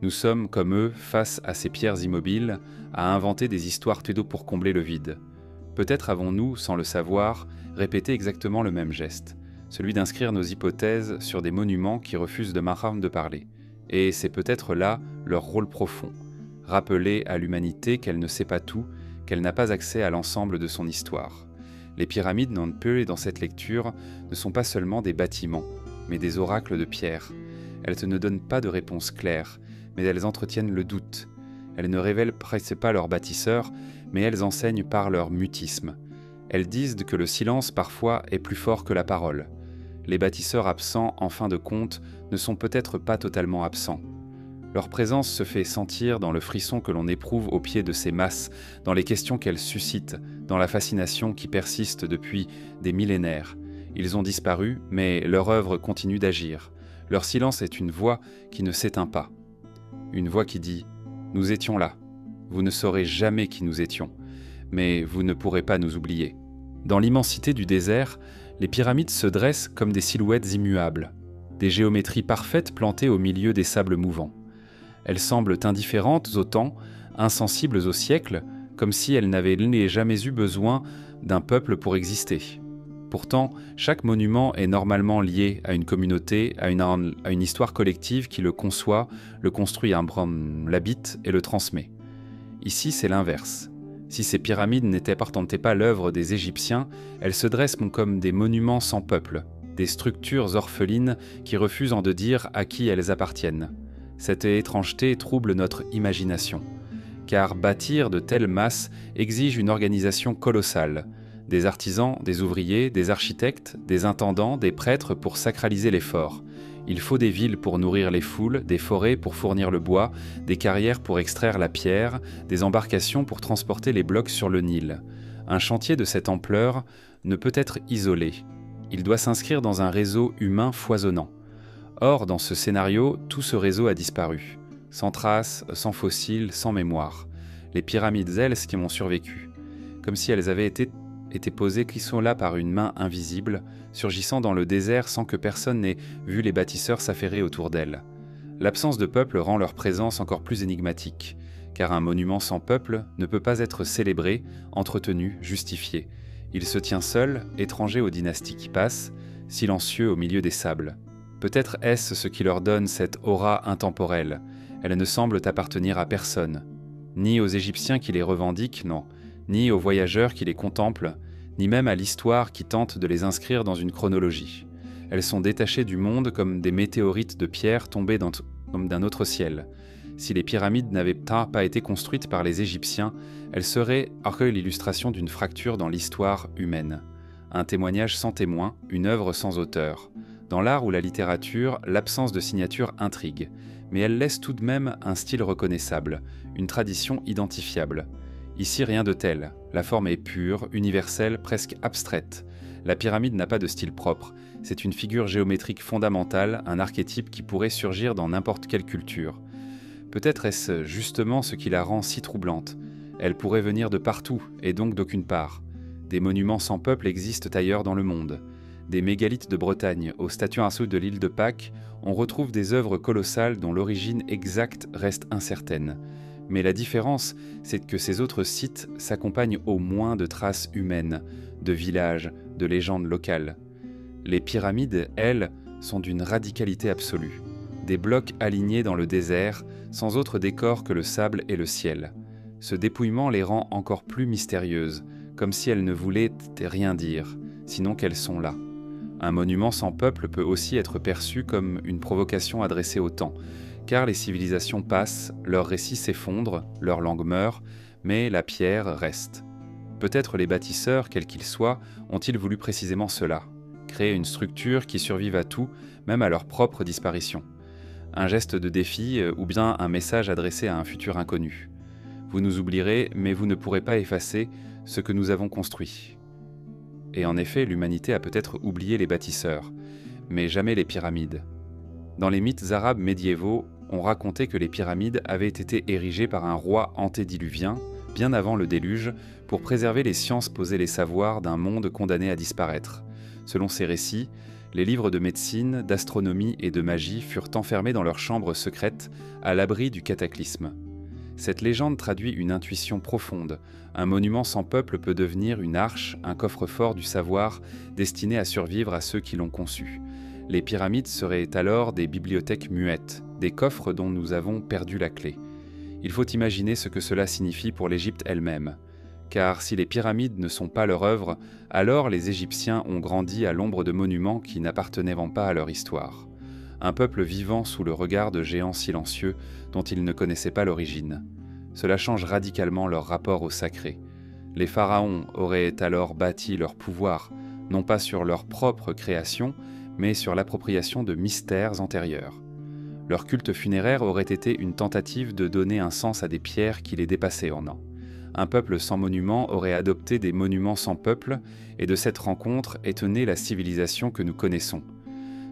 Nous sommes, comme eux, face à ces pierres immobiles, à inventer des histoires tudo pour combler le vide. Peut-être avons-nous, sans le savoir, répété exactement le même geste, celui d'inscrire nos hypothèses sur des monuments qui refusent de parler. Et c'est peut-être là leur rôle profond, rappeler à l'humanité qu'elle ne sait pas tout, qu'elle n'a pas accès à l'ensemble de son histoire. Les pyramides non-peu dans cette lecture ne sont pas seulement des bâtiments, mais des oracles de pierre. Elles ne donnent pas de réponse claire, mais elles entretiennent le doute. Elles ne révèlent presque pas leurs bâtisseurs, mais elles enseignent par leur mutisme. Elles disent que le silence parfois est plus fort que la parole. Les bâtisseurs absents, en fin de compte, ne sont peut-être pas totalement absents. Leur présence se fait sentir dans le frisson que l'on éprouve au pied de ces masses, dans les questions qu'elles suscitent, dans la fascination qui persiste depuis des millénaires. Ils ont disparu, mais leur œuvre continue d'agir. Leur silence est une voix qui ne s'éteint pas. Une voix qui dit « Nous étions là. Vous ne saurez jamais qui nous étions, mais vous ne pourrez pas nous oublier. » Dans l'immensité du désert, les pyramides se dressent comme des silhouettes immuables, des géométries parfaites plantées au milieu des sables mouvants. Elles semblent indifférentes au temps, insensibles au siècle, comme si elles n'avaient jamais eu besoin d'un peuple pour exister. Pourtant, chaque monument est normalement lié à une communauté, à une histoire collective qui le conçoit, le construit, l'habite et le transmet. Ici, c'est l'inverse. Si ces pyramides n'étaient pourtant pas l'œuvre des Égyptiens, elles se dressent comme des monuments sans peuple, des structures orphelines qui refusent de dire à qui elles appartiennent. Cette étrangeté trouble notre imagination, car bâtir de telles masses exige une organisation colossale. Des artisans, des ouvriers, des architectes, des intendants, des prêtres pour sacraliser l'effort. Il faut des villes pour nourrir les foules, des forêts pour fournir le bois, des carrières pour extraire la pierre, des embarcations pour transporter les blocs sur le Nil. Un chantier de cette ampleur ne peut être isolé. Il doit s'inscrire dans un réseau humain foisonnant. Or, dans ce scénario, tout ce réseau a disparu. Sans traces, sans fossiles, sans mémoire. Les pyramides, elles, qui m'ont survécu. Comme si elles avaient été posées qui sont là par une main invisible, surgissant dans le désert sans que personne n'ait vu les bâtisseurs s'affairer autour d'elles. L'absence de peuple rend leur présence encore plus énigmatique, car un monument sans peuple ne peut pas être célébré, entretenu, justifié. Il se tient seul, étranger aux dynasties qui passent, silencieux au milieu des sables. Peut-être est-ce ce qui leur donne cette aura intemporelle. Elles ne semblent appartenir à personne, ni aux Égyptiens qui les revendiquent, non, ni aux voyageurs qui les contemplent, ni même à l'histoire qui tente de les inscrire dans une chronologie. Elles sont détachées du monde comme des météorites de pierre tombées comme d'un autre ciel. Si les pyramides n'avaient pas été construites par les Égyptiens, elles seraient l'illustration d'une fracture dans l'histoire humaine. Un témoignage sans témoin, une œuvre sans auteur. Dans l'art ou la littérature, l'absence de signature intrigue, mais elle laisse tout de même un style reconnaissable, une tradition identifiable. Ici, rien de tel. La forme est pure, universelle, presque abstraite. La pyramide n'a pas de style propre. C'est une figure géométrique fondamentale, un archétype qui pourrait surgir dans n'importe quelle culture. Peut-être est-ce justement ce qui la rend si troublante. Elle pourrait venir de partout, et donc d'aucune part. Des monuments sans peuple existent ailleurs dans le monde. Des mégalithes de Bretagne aux statues insoules de l'île de Pâques, on retrouve des œuvres colossales dont l'origine exacte reste incertaine. Mais la différence, c'est que ces autres sites s'accompagnent au moins de traces humaines, de villages, de légendes locales. Les pyramides, elles, sont d'une radicalité absolue. Des blocs alignés dans le désert, sans autre décor que le sable et le ciel. Ce dépouillement les rend encore plus mystérieuses, comme si elles ne voulaient rien dire, sinon qu'elles sont là. Un monument sans peuple peut aussi être perçu comme une provocation adressée au temps, car les civilisations passent, leurs récits s'effondrent, leur langue meurt, mais la pierre reste. Peut-être les bâtisseurs, quels qu'ils soient, ont-ils voulu précisément cela, créer une structure qui survive à tout, même à leur propre disparition. Un geste de défi ou bien un message adressé à un futur inconnu. Vous nous oublierez, mais vous ne pourrez pas effacer ce que nous avons construit. Et en effet, l'humanité a peut-être oublié les bâtisseurs, mais jamais les pyramides. Dans les mythes arabes médiévaux, on racontait que les pyramides avaient été érigées par un roi antédiluvien, bien avant le déluge, pour préserver les sciences, poser les savoirs d'un monde condamné à disparaître. Selon ces récits, les livres de médecine, d'astronomie et de magie furent enfermés dans leurs chambres secrètes, à l'abri du cataclysme. Cette légende traduit une intuition profonde. Un monument sans peuple peut devenir une arche, un coffre-fort du savoir destiné à survivre à ceux qui l'ont conçu. Les pyramides seraient alors des bibliothèques muettes, des coffres dont nous avons perdu la clé. Il faut imaginer ce que cela signifie pour l'Égypte elle-même. Car si les pyramides ne sont pas leur œuvre, alors les Égyptiens ont grandi à l'ombre de monuments qui n'appartenaient pas à leur histoire. Un peuple vivant sous le regard de géants silencieux dont ils ne connaissaient pas l'origine. Cela change radicalement leur rapport au sacré. Les pharaons auraient alors bâti leur pouvoir, non pas sur leur propre création, mais sur l'appropriation de mystères antérieurs. Leur culte funéraire aurait été une tentative de donner un sens à des pierres qui les dépassaient en an. Un peuple sans monument aurait adopté des monuments sans peuple, et de cette rencontre est née la civilisation que nous connaissons.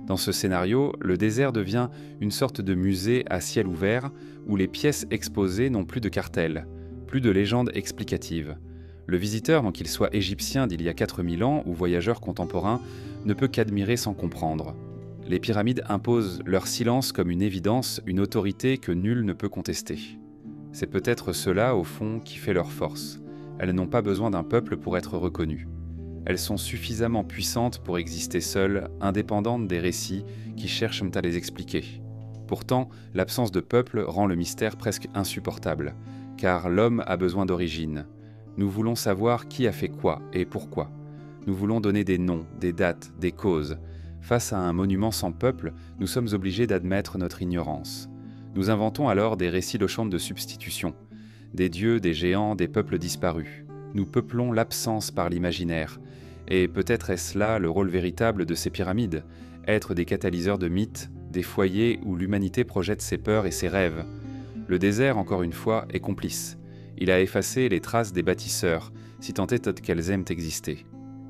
Dans ce scénario, le désert devient une sorte de musée à ciel ouvert où les pièces exposées n'ont plus de cartels, plus de légendes explicatives. Le visiteur, qu'il soit égyptien d'il y a 4000 ans ou voyageur contemporain, ne peut qu'admirer sans comprendre. Les pyramides imposent leur silence comme une évidence, une autorité que nul ne peut contester. C'est peut-être cela, au fond, qui fait leur force. Elles n'ont pas besoin d'un peuple pour être reconnues. Elles sont suffisamment puissantes pour exister seules, indépendantes des récits qui cherchent à les expliquer. Pourtant, l'absence de peuple rend le mystère presque insupportable, car l'homme a besoin d'origine. Nous voulons savoir qui a fait quoi et pourquoi. Nous voulons donner des noms, des dates, des causes. Face à un monument sans peuple, nous sommes obligés d'admettre notre ignorance. Nous inventons alors des récits de champs de substitution, des dieux, des géants, des peuples disparus. Nous peuplons l'absence par l'imaginaire. Et peut-être est-ce là le rôle véritable de ces pyramides, être des catalyseurs de mythes, des foyers où l'humanité projette ses peurs et ses rêves. Le désert, encore une fois, est complice. Il a effacé les traces des bâtisseurs, si tant est qu'elles aiment exister.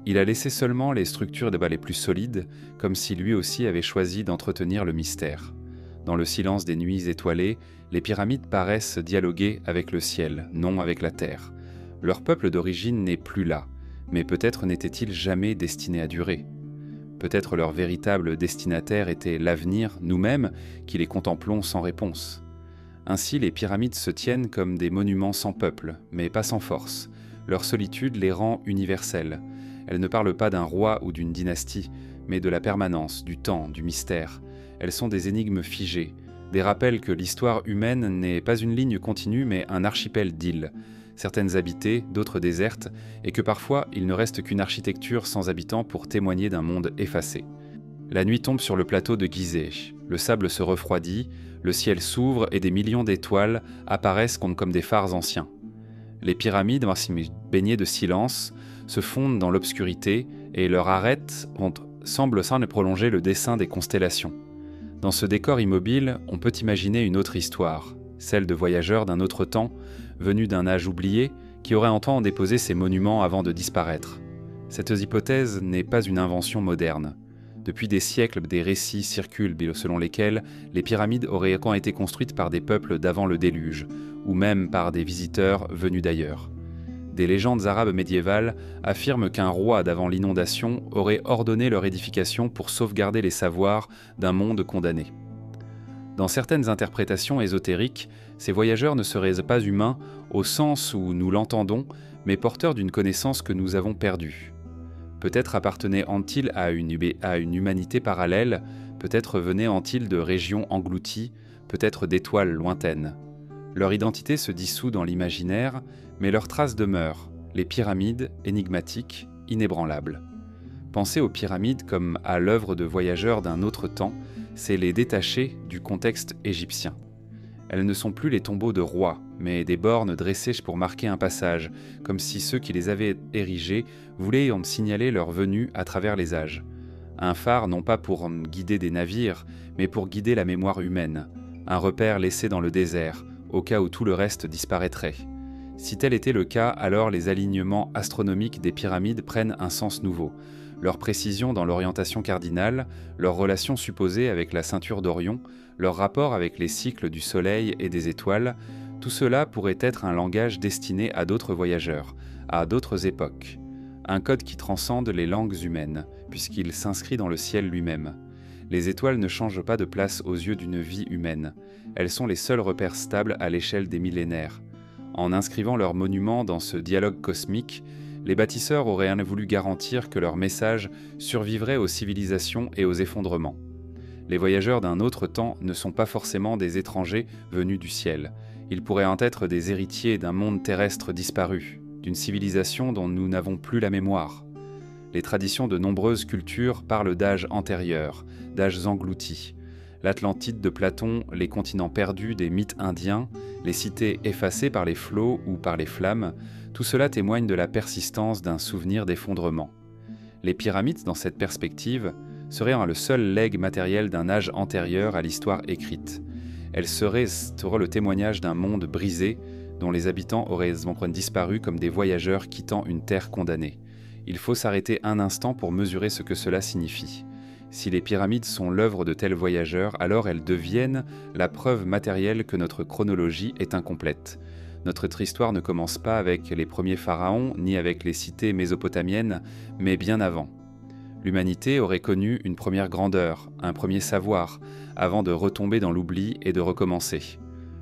Il a laissé seulement les structures les plus solides, comme si lui aussi avait choisi d'entretenir le mystère. Dans le silence des nuits étoilées, les pyramides paraissent dialoguer avec le ciel, non avec la terre. Leur peuple d'origine n'est plus là, mais peut-être n'était-il jamais destiné à durer. Peut-être leur véritable destinataire était l'avenir, nous-mêmes, qui les contemplons sans réponse. Ainsi, les pyramides se tiennent comme des monuments sans peuple, mais pas sans force. Leur solitude les rend universelles. Elles ne parlent pas d'un roi ou d'une dynastie, mais de la permanence, du temps, du mystère. Elles sont des énigmes figées, des rappels que l'histoire humaine n'est pas une ligne continue, mais un archipel d'îles, certaines habitées, d'autres désertes, et que parfois il ne reste qu'une architecture sans habitants pour témoigner d'un monde effacé. La nuit tombe sur le plateau de Gizeh, le sable se refroidit, le ciel s'ouvre et des millions d'étoiles apparaissent comme des phares anciens. Les pyramides, baignées de silence, se fondent dans l'obscurité et leur arête semble s'en prolonger le dessin des constellations. Dans ce décor immobile, on peut imaginer une autre histoire, celle de voyageurs d'un autre temps, venus d'un âge oublié, qui auraient en temps déposé ces monuments avant de disparaître. Cette hypothèse n'est pas une invention moderne. Depuis des siècles, des récits circulent selon lesquels les pyramides auraient été construites par des peuples d'avant le déluge, ou même par des visiteurs venus d'ailleurs. Des légendes arabes médiévales affirment qu'un roi d'avant l'inondation aurait ordonné leur édification pour sauvegarder les savoirs d'un monde condamné. Dans certaines interprétations ésotériques, ces voyageurs ne seraient pas humains au sens où nous l'entendons, mais porteurs d'une connaissance que nous avons perdue. Peut-être appartenaient-ils à une humanité parallèle, peut-être venaient-ils de régions englouties, peut-être d'étoiles lointaines. Leur identité se dissout dans l'imaginaire, mais leurs traces demeurent, les pyramides, énigmatiques, inébranlables. Penser aux pyramides comme à l'œuvre de voyageurs d'un autre temps, c'est les détacher du contexte égyptien. Elles ne sont plus les tombeaux de rois, mais des bornes dressées pour marquer un passage, comme si ceux qui les avaient érigées voulaient en signaler leur venue à travers les âges. Un phare non pas pour guider des navires, mais pour guider la mémoire humaine. Un repère laissé dans le désert, au cas où tout le reste disparaîtrait. Si tel était le cas, alors les alignements astronomiques des pyramides prennent un sens nouveau. Leur précision dans l'orientation cardinale, leur relation supposée avec la ceinture d'Orion, leur rapport avec les cycles du Soleil et des étoiles, tout cela pourrait être un langage destiné à d'autres voyageurs, à d'autres époques. Un code qui transcende les langues humaines, puisqu'il s'inscrit dans le ciel lui-même. Les étoiles ne changent pas de place aux yeux d'une vie humaine. Elles sont les seuls repères stables à l'échelle des millénaires. En inscrivant leurs monuments dans ce dialogue cosmique, les bâtisseurs auraient voulu garantir que leur message survivrait aux civilisations et aux effondrements. Les voyageurs d'un autre temps ne sont pas forcément des étrangers venus du ciel. Ils pourraient en être des héritiers d'un monde terrestre disparu, d'une civilisation dont nous n'avons plus la mémoire. Les traditions de nombreuses cultures parlent d'âges antérieurs, d'âges engloutis. L'Atlantide de Platon, les continents perdus des mythes indiens, les cités effacées par les flots ou par les flammes, tout cela témoigne de la persistance d'un souvenir d'effondrement. Les pyramides, dans cette perspective, seraient le seul legs matériel d'un âge antérieur à l'histoire écrite. Elles seraient le témoignage d'un monde brisé, dont les habitants auraient disparu comme des voyageurs quittant une terre condamnée. Il faut s'arrêter un instant pour mesurer ce que cela signifie. Si les pyramides sont l'œuvre de tels voyageurs, alors elles deviennent la preuve matérielle que notre chronologie est incomplète. Notre histoire ne commence pas avec les premiers pharaons, ni avec les cités mésopotamiennes, mais bien avant. L'humanité aurait connu une première grandeur, un premier savoir, avant de retomber dans l'oubli et de recommencer.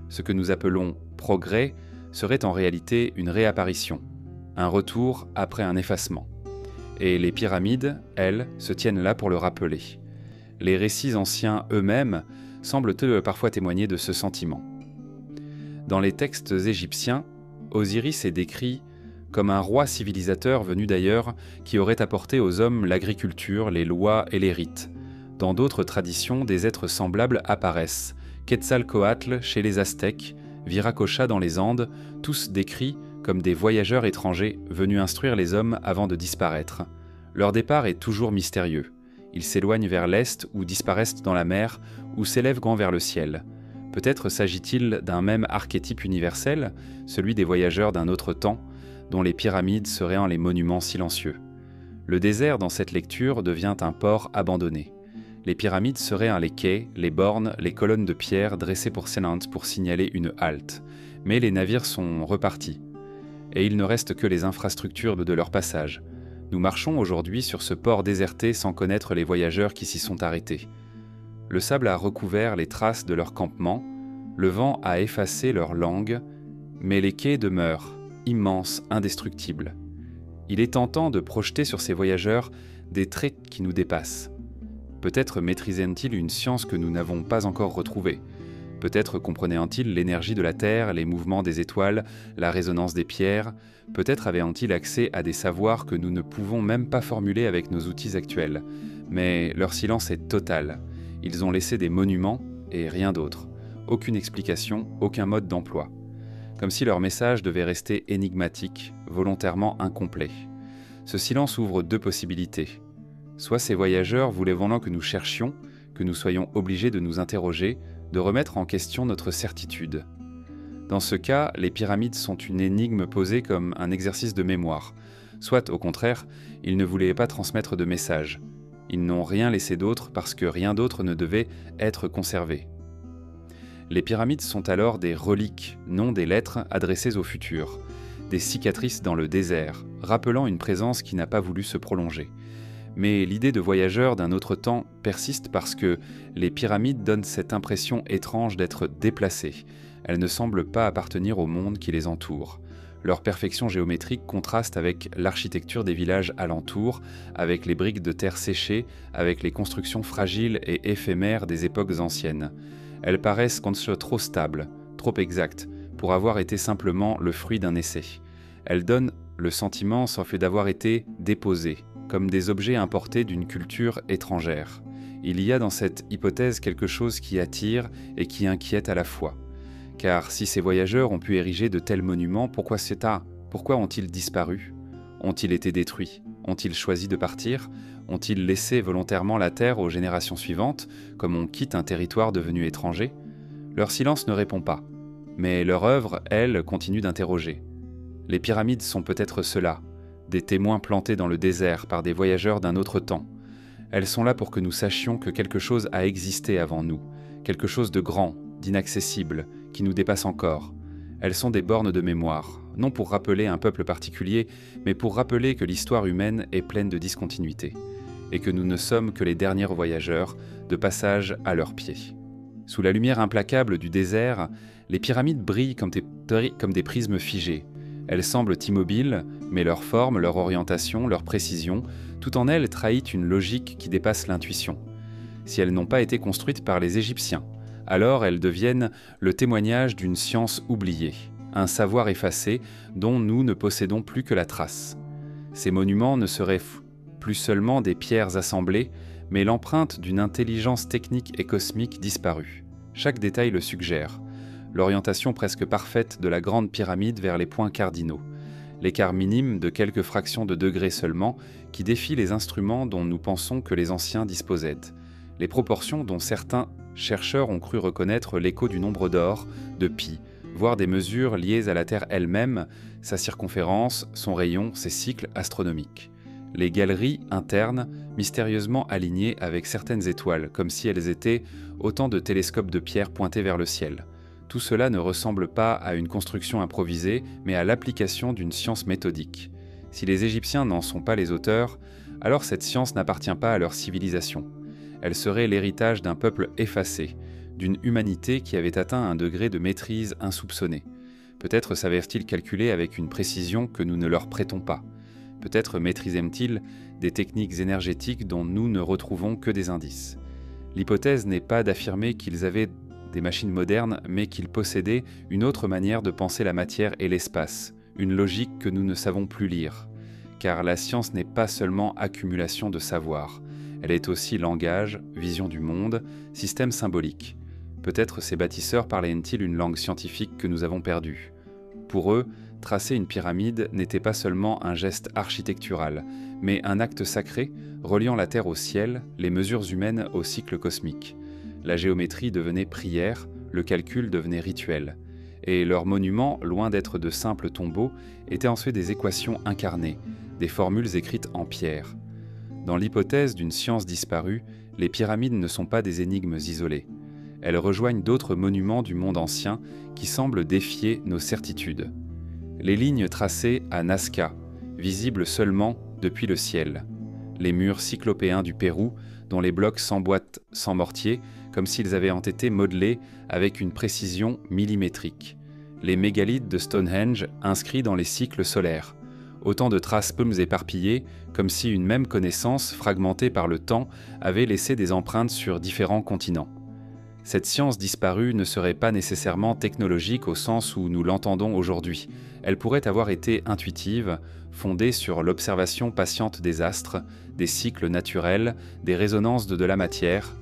Ce que nous appelons progrès serait en réalité une réapparition, un retour après un effacement. Et les pyramides, elles, se tiennent là pour le rappeler. Les récits anciens eux-mêmes semblent parfois témoigner de ce sentiment. Dans les textes égyptiens, Osiris est décrit comme un roi civilisateur venu d'ailleurs qui aurait apporté aux hommes l'agriculture, les lois et les rites. Dans d'autres traditions, des êtres semblables apparaissent. Quetzalcoatl chez les Aztèques, Viracocha dans les Andes, tous décrits comme des voyageurs étrangers venus instruire les hommes avant de disparaître. Leur départ est toujours mystérieux. Ils s'éloignent vers l'est ou disparaissent dans la mer ou s'élèvent grand vers le ciel. Peut-être s'agit-il d'un même archétype universel, celui des voyageurs d'un autre temps, dont les pyramides seraient en les monuments silencieux. Le désert dans cette lecture devient un port abandonné. Les pyramides seraient les quais, les bornes, les colonnes de pierre dressées pour Sénant pour signaler une halte. Mais les navires sont repartis. Et il ne reste que les infrastructures de leur passage. Nous marchons aujourd'hui sur ce port déserté sans connaître les voyageurs qui s'y sont arrêtés. Le sable a recouvert les traces de leur campement, le vent a effacé leur langue, mais les quais demeurent, immenses, indestructibles. Il est tentant de projeter sur ces voyageurs des traits qui nous dépassent. Peut-être maîtrisaient-ils une science que nous n'avons pas encore retrouvée. Peut-être comprenaient-ils l'énergie de la Terre, les mouvements des étoiles, la résonance des pierres. Peut-être avaient-ils accès à des savoirs que nous ne pouvons même pas formuler avec nos outils actuels. Mais leur silence est total. Ils ont laissé des monuments et rien d'autre. Aucune explication, aucun mode d'emploi. Comme si leur message devait rester énigmatique, volontairement incomplet. Ce silence ouvre deux possibilités. Soit ces voyageurs voulaient vraiment que nous cherchions, que nous soyons obligés de nous interroger, de remettre en question notre certitude. Dans ce cas, les pyramides sont une énigme posée comme un exercice de mémoire. Soit, au contraire, ils ne voulaient pas transmettre de message. Ils n'ont rien laissé d'autre parce que rien d'autre ne devait être conservé. Les pyramides sont alors des reliques, non des lettres adressées au futur, des cicatrices dans le désert, rappelant une présence qui n'a pas voulu se prolonger. Mais l'idée de voyageurs d'un autre temps persiste parce que les pyramides donnent cette impression étrange d'être déplacées. Elles ne semblent pas appartenir au monde qui les entoure. Leur perfection géométrique contraste avec l'architecture des villages alentours, avec les briques de terre séchées, avec les constructions fragiles et éphémères des époques anciennes. Elles paraissent trop stables, trop exactes, pour avoir été simplement le fruit d'un essai. Elles donnent le sentiment sans fait d'avoir été déposées, comme des objets importés d'une culture étrangère. Il y a dans cette hypothèse quelque chose qui attire et qui inquiète à la fois. Car si ces voyageurs ont pu ériger de tels monuments, pourquoi ont-ils disparu? Ont-ils été détruits? Ont-ils choisi de partir? Ont-ils laissé volontairement la terre aux générations suivantes, comme on quitte un territoire devenu étranger? Leur silence ne répond pas, mais leur œuvre, elle, continue d'interroger. Les pyramides sont peut-être cela, des témoins plantés dans le désert par des voyageurs d'un autre temps. Elles sont là pour que nous sachions que quelque chose a existé avant nous, quelque chose de grand, d'inaccessible, qui nous dépasse encore. Elles sont des bornes de mémoire, non pour rappeler un peuple particulier, mais pour rappeler que l'histoire humaine est pleine de discontinuités, et que nous ne sommes que les derniers voyageurs, de passage à leurs pieds. Sous la lumière implacable du désert, les pyramides brillent comme des prismes figés. Elles semblent immobiles, mais leur forme, leur orientation, leur précision, tout en elles trahit une logique qui dépasse l'intuition. Si elles n'ont pas été construites par les Égyptiens, alors elles deviennent le témoignage d'une science oubliée, un savoir effacé dont nous ne possédons plus que la trace. Ces monuments ne seraient plus seulement des pierres assemblées, mais l'empreinte d'une intelligence technique et cosmique disparue. Chaque détail le suggère. L'orientation presque parfaite de la grande pyramide vers les points cardinaux, l'écart minime de quelques fractions de degrés seulement qui défie les instruments dont nous pensons que les anciens disposaient, les proportions dont certains chercheurs ont cru reconnaître l'écho du nombre d'or, de pi, voire des mesures liées à la Terre elle-même, sa circonférence, son rayon, ses cycles astronomiques. Les galeries internes, mystérieusement alignées avec certaines étoiles, comme si elles étaient autant de télescopes de pierre pointés vers le ciel. Tout cela ne ressemble pas à une construction improvisée, mais à l'application d'une science méthodique. Si les Égyptiens n'en sont pas les auteurs, alors cette science n'appartient pas à leur civilisation. Elle serait l'héritage d'un peuple effacé, d'une humanité qui avait atteint un degré de maîtrise insoupçonné. Peut-être savèrent-ils calculer avec une précision que nous ne leur prêtons pas. Peut-être maîtrisaient-ils des techniques énergétiques dont nous ne retrouvons que des indices. L'hypothèse n'est pas d'affirmer qu'ils avaient des machines modernes, mais qu'ils possédaient une autre manière de penser la matière et l'espace, une logique que nous ne savons plus lire. Car la science n'est pas seulement accumulation de savoir, elle est aussi langage, vision du monde, système symbolique. Peut-être ces bâtisseurs parlaient-ils une langue scientifique que nous avons perdue. Pour eux, tracer une pyramide n'était pas seulement un geste architectural, mais un acte sacré reliant la Terre au ciel, les mesures humaines au cycle cosmique. La géométrie devenait prière, le calcul devenait rituel. Et leurs monuments, loin d'être de simples tombeaux, étaient ensuite des équations incarnées, des formules écrites en pierre. Dans l'hypothèse d'une science disparue, les pyramides ne sont pas des énigmes isolées. Elles rejoignent d'autres monuments du monde ancien qui semblent défier nos certitudes. Les lignes tracées à Nazca, visibles seulement depuis le ciel. Les murs cyclopéens du Pérou, dont les blocs s'emboîtent sans mortier, comme s'ils avaient été modelés avec une précision millimétrique. Les mégalithes de Stonehenge inscrits dans les cycles solaires. Autant de traces plumes éparpillées, comme si une même connaissance, fragmentée par le temps, avait laissé des empreintes sur différents continents. Cette science disparue ne serait pas nécessairement technologique au sens où nous l'entendons aujourd'hui. Elle pourrait avoir été intuitive, fondée sur l'observation patiente des astres, des cycles naturels, des résonances de la matière.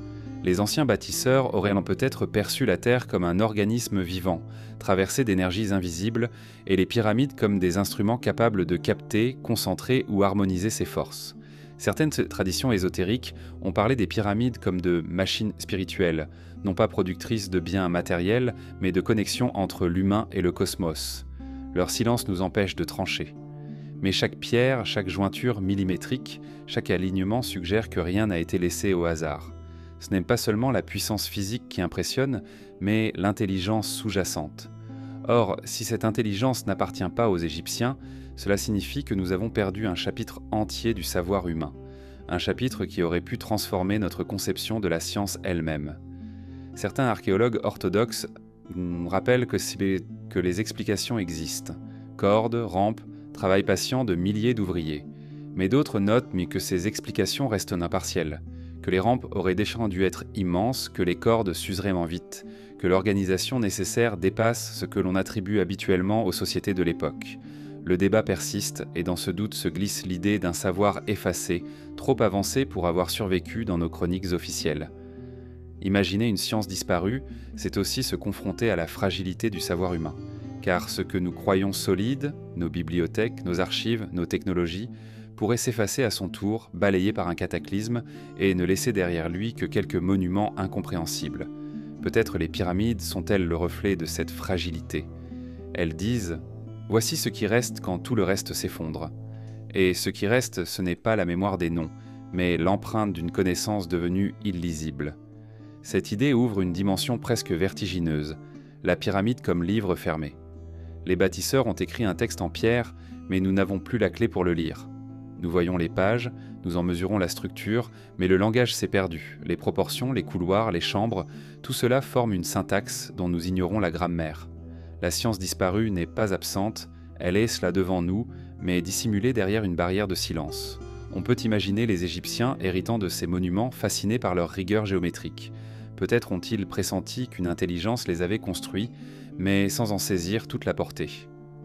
Les anciens bâtisseurs auraient peut-être perçu la Terre comme un organisme vivant, traversé d'énergies invisibles, et les pyramides comme des instruments capables de capter, concentrer ou harmoniser ces forces. Certaines traditions ésotériques ont parlé des pyramides comme de machines spirituelles, non pas productrices de biens matériels, mais de connexion entre l'humain et le cosmos. Leur silence nous empêche de trancher. Mais chaque pierre, chaque jointure millimétrique, chaque alignement suggère que rien n'a été laissé au hasard. Ce n'est pas seulement la puissance physique qui impressionne, mais l'intelligence sous-jacente. Or, si cette intelligence n'appartient pas aux Égyptiens, cela signifie que nous avons perdu un chapitre entier du savoir humain, un chapitre qui aurait pu transformer notre conception de la science elle-même. Certains archéologues orthodoxes rappellent que les explications existent. Cordes, rampes, travail patient de milliers d'ouvriers. Mais d'autres notent que ces explications restent impartielles, que les rampes auraient déjà dû être immenses, que les cordes s'usent vraiment vite, que l'organisation nécessaire dépasse ce que l'on attribue habituellement aux sociétés de l'époque. Le débat persiste et dans ce doute se glisse l'idée d'un savoir effacé, trop avancé pour avoir survécu dans nos chroniques officielles. Imaginer une science disparue, c'est aussi se confronter à la fragilité du savoir humain. Car ce que nous croyons solide, nos bibliothèques, nos archives, nos technologies, pourrait s'effacer à son tour, balayé par un cataclysme, et ne laisser derrière lui que quelques monuments incompréhensibles. Peut-être les pyramides sont-elles le reflet de cette fragilité. Elles disent « Voici ce qui reste quand tout le reste s'effondre ». Et ce qui reste, ce n'est pas la mémoire des noms, mais l'empreinte d'une connaissance devenue illisible. Cette idée ouvre une dimension presque vertigineuse, la pyramide comme livre fermé. Les bâtisseurs ont écrit un texte en pierre, mais nous n'avons plus la clé pour le lire. Nous voyons les pages, nous en mesurons la structure, mais le langage s'est perdu. Les proportions, les couloirs, les chambres, tout cela forme une syntaxe dont nous ignorons la grammaire. La science disparue n'est pas absente, elle est cela devant nous, mais dissimulée derrière une barrière de silence. On peut imaginer les Égyptiens héritant de ces monuments fascinés par leur rigueur géométrique. Peut-être ont-ils pressenti qu'une intelligence les avait construits, mais sans en saisir toute la portée.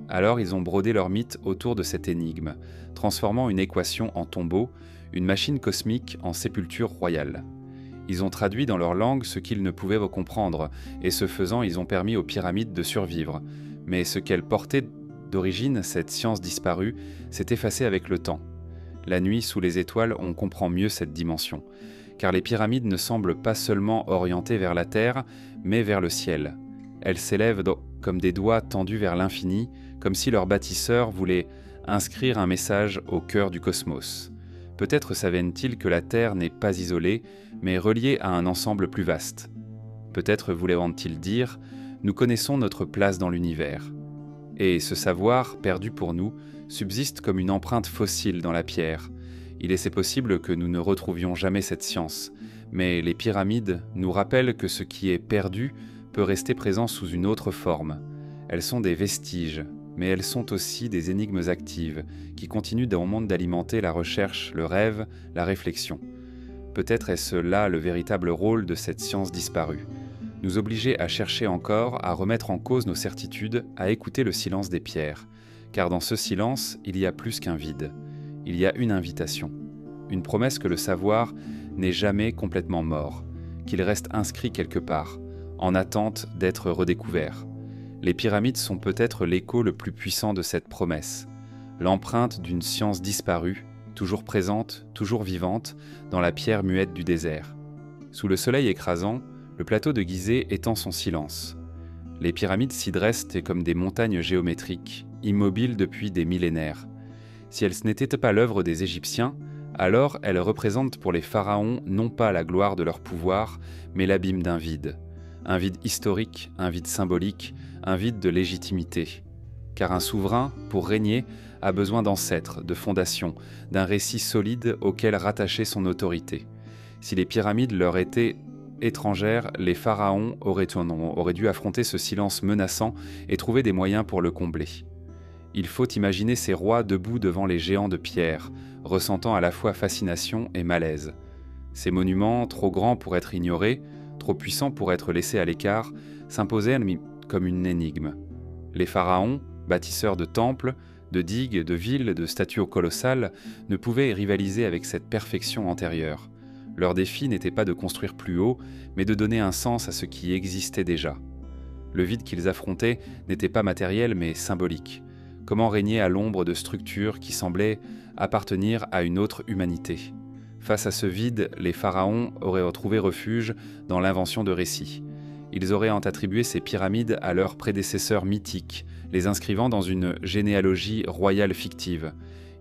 Alors ils ont brodé leur mythe autour de cette énigme, transformant une équation en tombeau, une machine cosmique en sépulture royale. Ils ont traduit dans leur langue ce qu'ils ne pouvaient comprendre, et ce faisant ils ont permis aux pyramides de survivre. Mais ce qu'elles portaient d'origine, cette science disparue, s'est effacé avec le temps. La nuit sous les étoiles, on comprend mieux cette dimension, car les pyramides ne semblent pas seulement orientées vers la terre, mais vers le ciel. Elles s'élèvent comme des doigts tendus vers l'infini, comme si leur bâtisseur voulait inscrire un message au cœur du cosmos. Peut-être savaient-ils que la Terre n'est pas isolée, mais reliée à un ensemble plus vaste. Peut-être voulaient-ils dire « Nous connaissons notre place dans l'univers ». Et ce savoir, perdu pour nous, subsiste comme une empreinte fossile dans la pierre. Il est possible que nous ne retrouvions jamais cette science, mais les pyramides nous rappellent que ce qui est perdu peut rester présent sous une autre forme. Elles sont des vestiges, mais elles sont aussi des énigmes actives qui continuent dans le monde d'alimenter la recherche, le rêve, la réflexion. Peut-être est-ce là le véritable rôle de cette science disparue. Nous obliger à chercher encore, à remettre en cause nos certitudes, à écouter le silence des pierres. Car dans ce silence, il y a plus qu'un vide. Il y a une invitation. Une promesse que le savoir n'est jamais complètement mort, qu'il reste inscrit quelque part, en attente d'être redécouvert. Les pyramides sont peut-être l'écho le plus puissant de cette promesse, l'empreinte d'une science disparue, toujours présente, toujours vivante, dans la pierre muette du désert. Sous le soleil écrasant, le plateau de Gizeh étend son silence. Les pyramides s'y dressent comme des montagnes géométriques, immobiles depuis des millénaires. Si elles n'étaient pas l'œuvre des Égyptiens, alors elles représentent pour les pharaons non pas la gloire de leur pouvoir, mais l'abîme d'un vide. Un vide historique, un vide symbolique, un vide de légitimité. Car un souverain, pour régner, a besoin d'ancêtres, de fondations, d'un récit solide auquel rattacher son autorité. Si les pyramides leur étaient étrangères, les pharaons auraient dû affronter ce silence menaçant et trouver des moyens pour le combler. Il faut imaginer ces rois debout devant les géants de pierre, ressentant à la fois fascination et malaise. Ces monuments, trop grands pour être ignorés, trop puissants pour être laissés à l'écart, s'imposaient comme une énigme. Les pharaons, bâtisseurs de temples, de digues, de villes, de statues colossales, ne pouvaient rivaliser avec cette perfection antérieure. Leur défi n'était pas de construire plus haut, mais de donner un sens à ce qui existait déjà. Le vide qu'ils affrontaient n'était pas matériel, mais symbolique. Comment régner à l'ombre de structures qui semblaient appartenir à une autre humanité? Face à ce vide, les pharaons auraient retrouvé refuge dans l'invention de récits. Ils auraient attribué ces pyramides à leurs prédécesseurs mythiques, les inscrivant dans une généalogie royale fictive.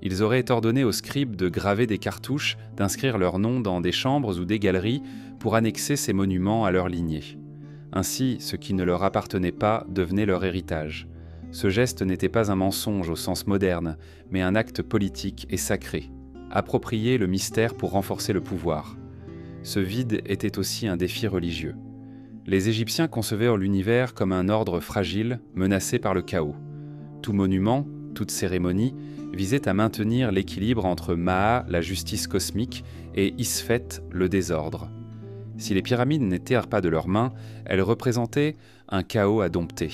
Ils auraient ordonné aux scribes de graver des cartouches, d'inscrire leurs noms dans des chambres ou des galeries pour annexer ces monuments à leur lignée. Ainsi, ce qui ne leur appartenait pas devenait leur héritage. Ce geste n'était pas un mensonge au sens moderne, mais un acte politique et sacré. Approprier le mystère pour renforcer le pouvoir. Ce vide était aussi un défi religieux. Les Égyptiens concevaient l'univers comme un ordre fragile, menacé par le chaos. Tout monument, toute cérémonie, visait à maintenir l'équilibre entre Maat, la justice cosmique, et Isfet, le désordre. Si les pyramides n'étaient pas de leurs mains, elles représentaient un chaos à dompter.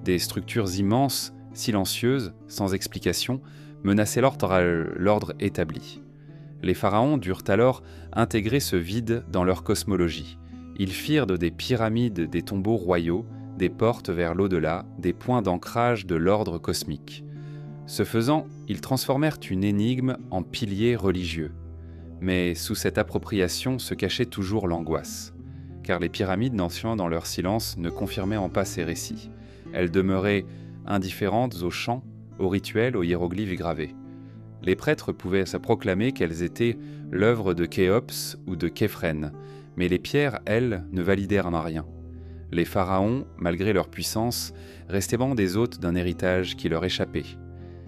Des structures immenses, silencieuses, sans explication, menaçaient l'ordre établi. Les pharaons durent alors intégrer ce vide dans leur cosmologie. Ils firent des pyramides des tombeaux royaux, des portes vers l'au-delà, des points d'ancrage de l'ordre cosmique. Ce faisant, ils transformèrent une énigme en pilier religieux. Mais sous cette appropriation se cachait toujours l'angoisse, car les pyramides, n'entrant dans leur silence, ne confirmaient pas ces récits. Elles demeuraient indifférentes aux chants, aux rituels, aux hiéroglyphes gravés. Les prêtres pouvaient se proclamer qu'elles étaient l'œuvre de Khéops ou de Képhren, mais les pierres, elles, ne validèrent en rien. Les pharaons, malgré leur puissance, restaient des hôtes d'un héritage qui leur échappait.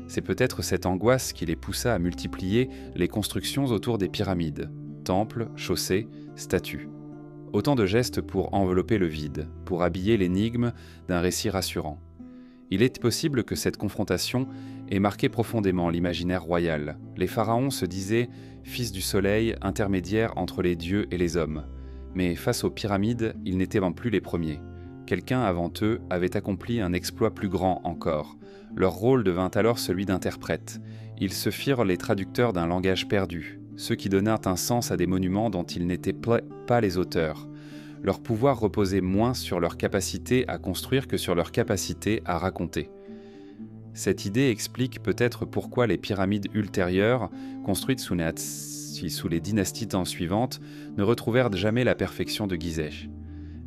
C'est peut-être cette angoisse qui les poussa à multiplier les constructions autour des pyramides, temples, chaussées, statues. Autant de gestes pour envelopper le vide, pour habiller l'énigme d'un récit rassurant. Il est possible que cette confrontation ait marqué profondément l'imaginaire royal. Les pharaons se disaient « fils du soleil, intermédiaire entre les dieux et les hommes ». Mais face aux pyramides, ils n'étaient plus les premiers. Quelqu'un avant eux avait accompli un exploit plus grand encore. Leur rôle devint alors celui d'interprète. Ils se firent les traducteurs d'un langage perdu, ceux qui donnèrent un sens à des monuments dont ils n'étaient pas les auteurs. Leur pouvoir reposait moins sur leur capacité à construire que sur leur capacité à raconter. Cette idée explique peut-être pourquoi les pyramides ultérieures, construites sous les dynasties suivantes, ne retrouvèrent jamais la perfection de Gizeh.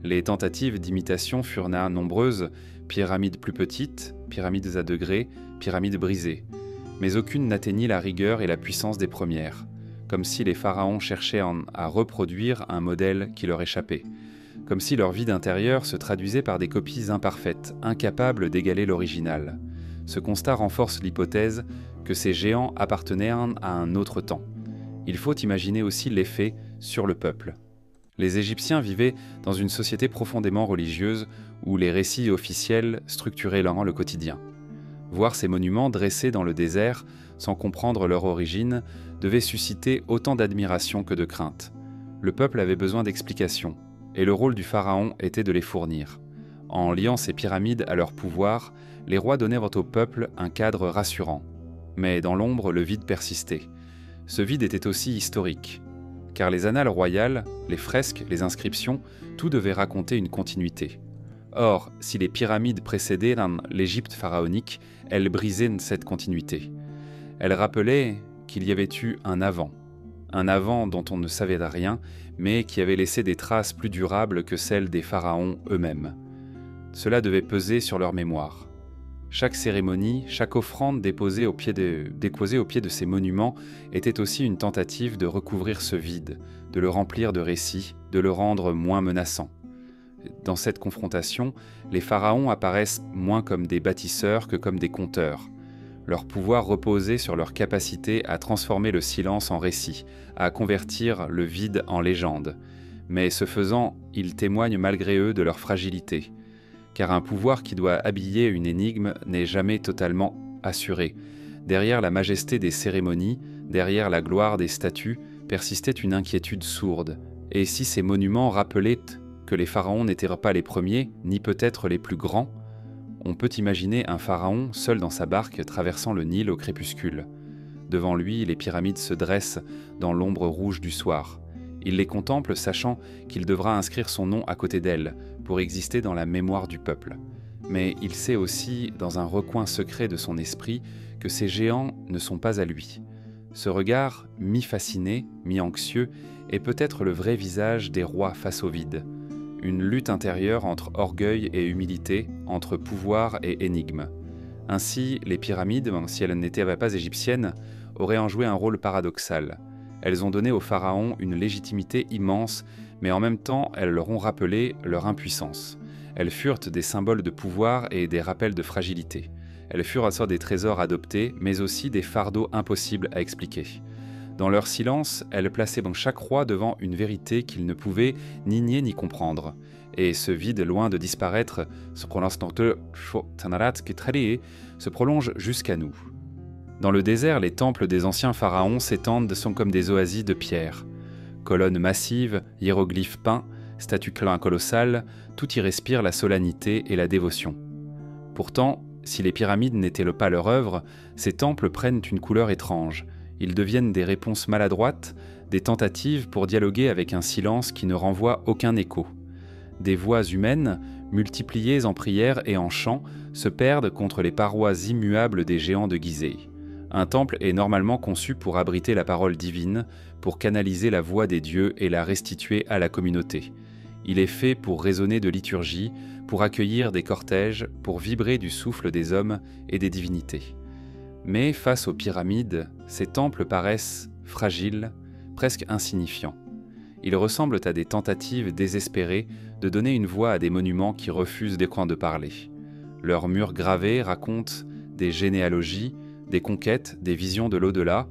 Les tentatives d'imitation furent nombreuses, pyramides plus petites, pyramides à degrés, pyramides brisées. Mais aucune n'atteignit la rigueur et la puissance des premières, comme si les pharaons cherchaient à reproduire un modèle qui leur échappait, comme si leur vide intérieur se traduisait par des copies imparfaites, incapables d'égaler l'original. Ce constat renforce l'hypothèse que ces géants appartenaient à un autre temps. Il faut imaginer aussi l'effet sur le peuple. Les Égyptiens vivaient dans une société profondément religieuse où les récits officiels structuraient le quotidien. Voir ces monuments dressés dans le désert, sans comprendre leur origine, devait susciter autant d'admiration que de crainte. Le peuple avait besoin d'explications, et le rôle du pharaon était de les fournir. En liant ces pyramides à leur pouvoir, les rois donnaient au peuple un cadre rassurant. Mais dans l'ombre, le vide persistait. Ce vide était aussi historique, car les annales royales, les fresques, les inscriptions, tout devait raconter une continuité. Or, si les pyramides précédaient l'Égypte pharaonique, elles brisaient cette continuité. Elles rappelaient qu'il y avait eu un avant dont on ne savait rien, mais qui avait laissé des traces plus durables que celles des pharaons eux-mêmes. Cela devait peser sur leur mémoire. Chaque cérémonie, chaque offrande déposée au pied de ces monuments était aussi une tentative de recouvrir ce vide, de le remplir de récits, de le rendre moins menaçant. Dans cette confrontation, les pharaons apparaissent moins comme des bâtisseurs que comme des conteurs. Leur pouvoir reposait sur leur capacité à transformer le silence en récit, à convertir le vide en légende. Mais ce faisant, ils témoignent malgré eux de leur fragilité. Car un pouvoir qui doit habiller une énigme n'est jamais totalement assuré. Derrière la majesté des cérémonies, derrière la gloire des statues, persistait une inquiétude sourde. Et si ces monuments rappelaient que les pharaons n'étaient pas les premiers, ni peut-être les plus grands, on peut imaginer un pharaon seul dans sa barque traversant le Nil au crépuscule. Devant lui, les pyramides se dressent dans l'ombre rouge du soir. Il les contemple, sachant qu'il devra inscrire son nom à côté d'elles pour exister dans la mémoire du peuple. Mais il sait aussi, dans un recoin secret de son esprit, que ces géants ne sont pas à lui. Ce regard, mi-fasciné, mi-anxieux, est peut-être le vrai visage des rois face au vide. Une lutte intérieure entre orgueil et humilité, entre pouvoir et énigme. Ainsi, les pyramides, si elles n'étaient pas égyptiennes, auraient en joué un rôle paradoxal. Elles ont donné aux pharaons une légitimité immense, mais en même temps, elles leur ont rappelé leur impuissance. Elles furent des symboles de pouvoir et des rappels de fragilité. Elles furent à soi des trésors adoptés, mais aussi des fardeaux impossibles à expliquer. Dans leur silence, elles plaçaient chaque roi devant une vérité qu'il ne pouvait ni nier ni comprendre. Et ce vide, loin de disparaître, se prolonge jusqu'à nous. Dans le désert, les temples des anciens pharaons s'étendent sont comme des oasis de pierre. Colonnes massives, hiéroglyphes peints, statues colossales, tout y respire la solennité et la dévotion. Pourtant, si les pyramides n'étaient pas leur œuvre, ces temples prennent une couleur étrange. Ils deviennent des réponses maladroites, des tentatives pour dialoguer avec un silence qui ne renvoie aucun écho. Des voix humaines, multipliées en prières et en chants, se perdent contre les parois immuables des géants de Gizeh. Un temple est normalement conçu pour abriter la parole divine, pour canaliser la voix des dieux et la restituer à la communauté. Il est fait pour résonner de liturgie, pour accueillir des cortèges, pour vibrer du souffle des hommes et des divinités. Mais face aux pyramides, ces temples paraissent fragiles, presque insignifiants. Ils ressemblent à des tentatives désespérées de donner une voix à des monuments qui refusent de parler. Leurs murs gravés racontent des généalogies, des conquêtes, des visions de l'au-delà,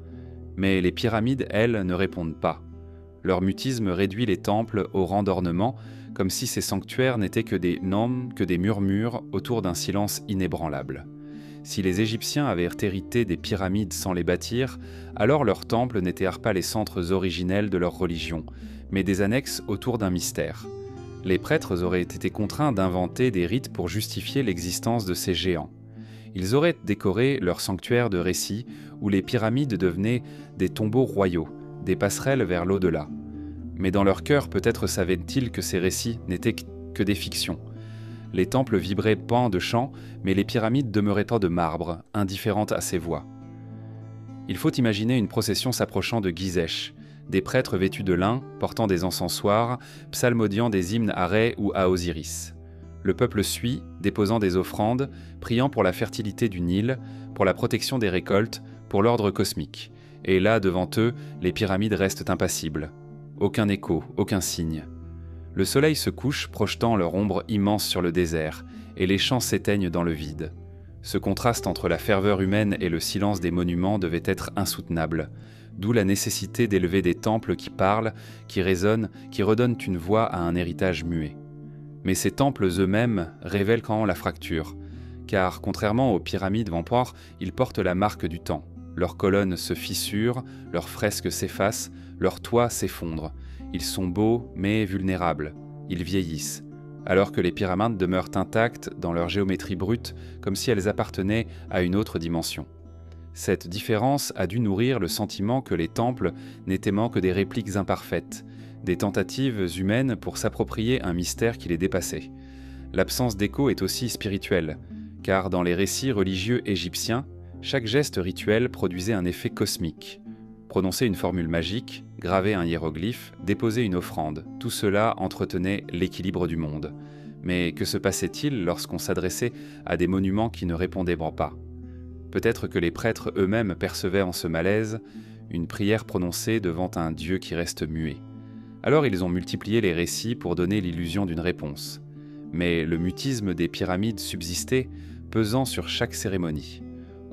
mais les pyramides, elles, ne répondent pas. Leur mutisme réduit les temples au rang d'ornement, comme si ces sanctuaires n'étaient que des noms, que des murmures autour d'un silence inébranlable. Si les Égyptiens avaient hérité des pyramides sans les bâtir, alors leurs temples n'étaient pas les centres originels de leur religion, mais des annexes autour d'un mystère. Les prêtres auraient été contraints d'inventer des rites pour justifier l'existence de ces géants. Ils auraient décoré leurs sanctuaires de récits où les pyramides devenaient des tombeaux royaux, des passerelles vers l'au-delà. Mais dans leur cœur, peut-être savaient-ils que ces récits n'étaient que des fictions. Les temples vibraient pans de chants, mais les pyramides demeuraient de marbre, indifférentes à ces voix. Il faut imaginer une procession s'approchant de Gizeh, des prêtres vêtus de lin, portant des encensoirs, psalmodiant des hymnes à Ré ou à Osiris. Le peuple suit, déposant des offrandes, priant pour la fertilité du Nil, pour la protection des récoltes, pour l'ordre cosmique. Et là, devant eux, les pyramides restent impassibles. Aucun écho, aucun signe. Le soleil se couche, projetant leur ombre immense sur le désert, et les chants s'éteignent dans le vide. Ce contraste entre la ferveur humaine et le silence des monuments devait être insoutenable. d'où la nécessité d'élever des temples qui parlent, qui résonnent, qui redonnent une voix à un héritage muet. Mais ces temples eux-mêmes révèlent quand même la fracture, car contrairement aux pyramides Vampire, ils portent la marque du temps. Leurs colonnes se fissurent, leurs fresques s'effacent, leurs toits s'effondrent. Ils sont beaux mais vulnérables, ils vieillissent, alors que les pyramides demeurent intactes dans leur géométrie brute, comme si elles appartenaient à une autre dimension. Cette différence a dû nourrir le sentiment que les temples n'étaient que des répliques imparfaites, des tentatives humaines pour s'approprier un mystère qui les dépassait. L'absence d'écho est aussi spirituelle, car dans les récits religieux égyptiens, chaque geste rituel produisait un effet cosmique. Prononcer une formule magique, graver un hiéroglyphe, déposer une offrande, tout cela entretenait l'équilibre du monde. Mais que se passait-il lorsqu'on s'adressait à des monuments qui ne répondaient pas ? Peut-être que les prêtres eux-mêmes percevaient en ce malaise une prière prononcée devant un Dieu qui reste muet. Alors ils ont multiplié les récits pour donner l'illusion d'une réponse. Mais le mutisme des pyramides subsistait, pesant sur chaque cérémonie.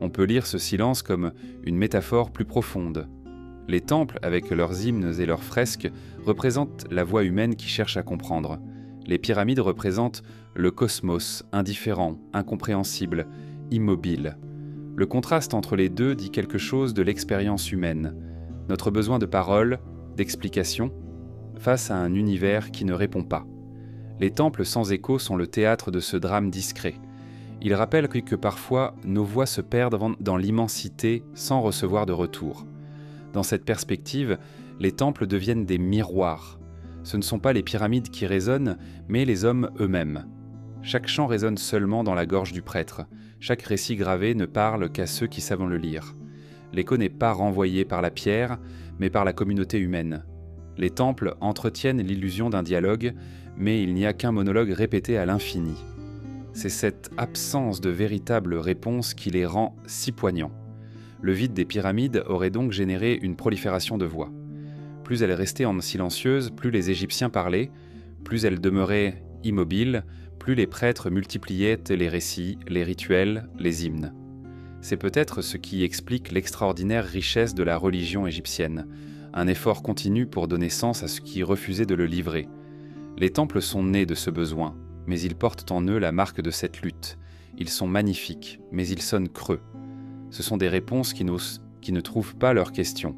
On peut lire ce silence comme une métaphore plus profonde. Les temples, avec leurs hymnes et leurs fresques, représentent la voix humaine qui cherche à comprendre. Les pyramides représentent le cosmos, indifférent, incompréhensible, immobile. Le contraste entre les deux dit quelque chose de l'expérience humaine, notre besoin de parole, d'explication, face à un univers qui ne répond pas. Les temples sans écho sont le théâtre de ce drame discret. Ils rappellent que parfois nos voix se perdent dans l'immensité sans recevoir de retour. Dans cette perspective, les temples deviennent des miroirs. Ce ne sont pas les pyramides qui résonnent, mais les hommes eux-mêmes. Chaque chant résonne seulement dans la gorge du prêtre. Chaque récit gravé ne parle qu'à ceux qui savent le lire. L'écho n'est pas renvoyé par la pierre, mais par la communauté humaine. Les temples entretiennent l'illusion d'un dialogue, mais il n'y a qu'un monologue répété à l'infini. C'est cette absence de véritable réponse qui les rend si poignants. Le vide des pyramides aurait donc généré une prolifération de voix. Plus elles restaient silencieuses, plus les Égyptiens parlaient, plus elles demeuraient immobiles, plus les prêtres multipliaient les récits, les rituels, les hymnes. C'est peut-être ce qui explique l'extraordinaire richesse de la religion égyptienne, un effort continu pour donner sens à ce qui refusait de le livrer. Les temples sont nés de ce besoin, mais ils portent en eux la marque de cette lutte. Ils sont magnifiques, mais ils sonnent creux. Ce sont des réponses qui ne trouvent pas leurs questions.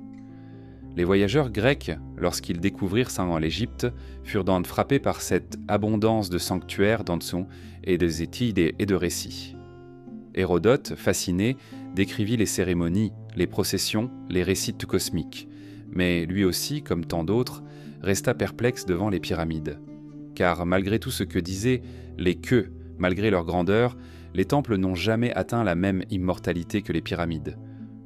Les voyageurs grecs, lorsqu'ils découvrirent l'Égypte, furent donc frappés par cette abondance de sanctuaires d'Anson et de zétides et de récits. Hérodote, fasciné, décrivit les cérémonies, les processions, les récits cosmiques, mais lui aussi, comme tant d'autres, resta perplexe devant les pyramides. Car malgré tout ce que disaient les queues, malgré leur grandeur, les temples n'ont jamais atteint la même immortalité que les pyramides.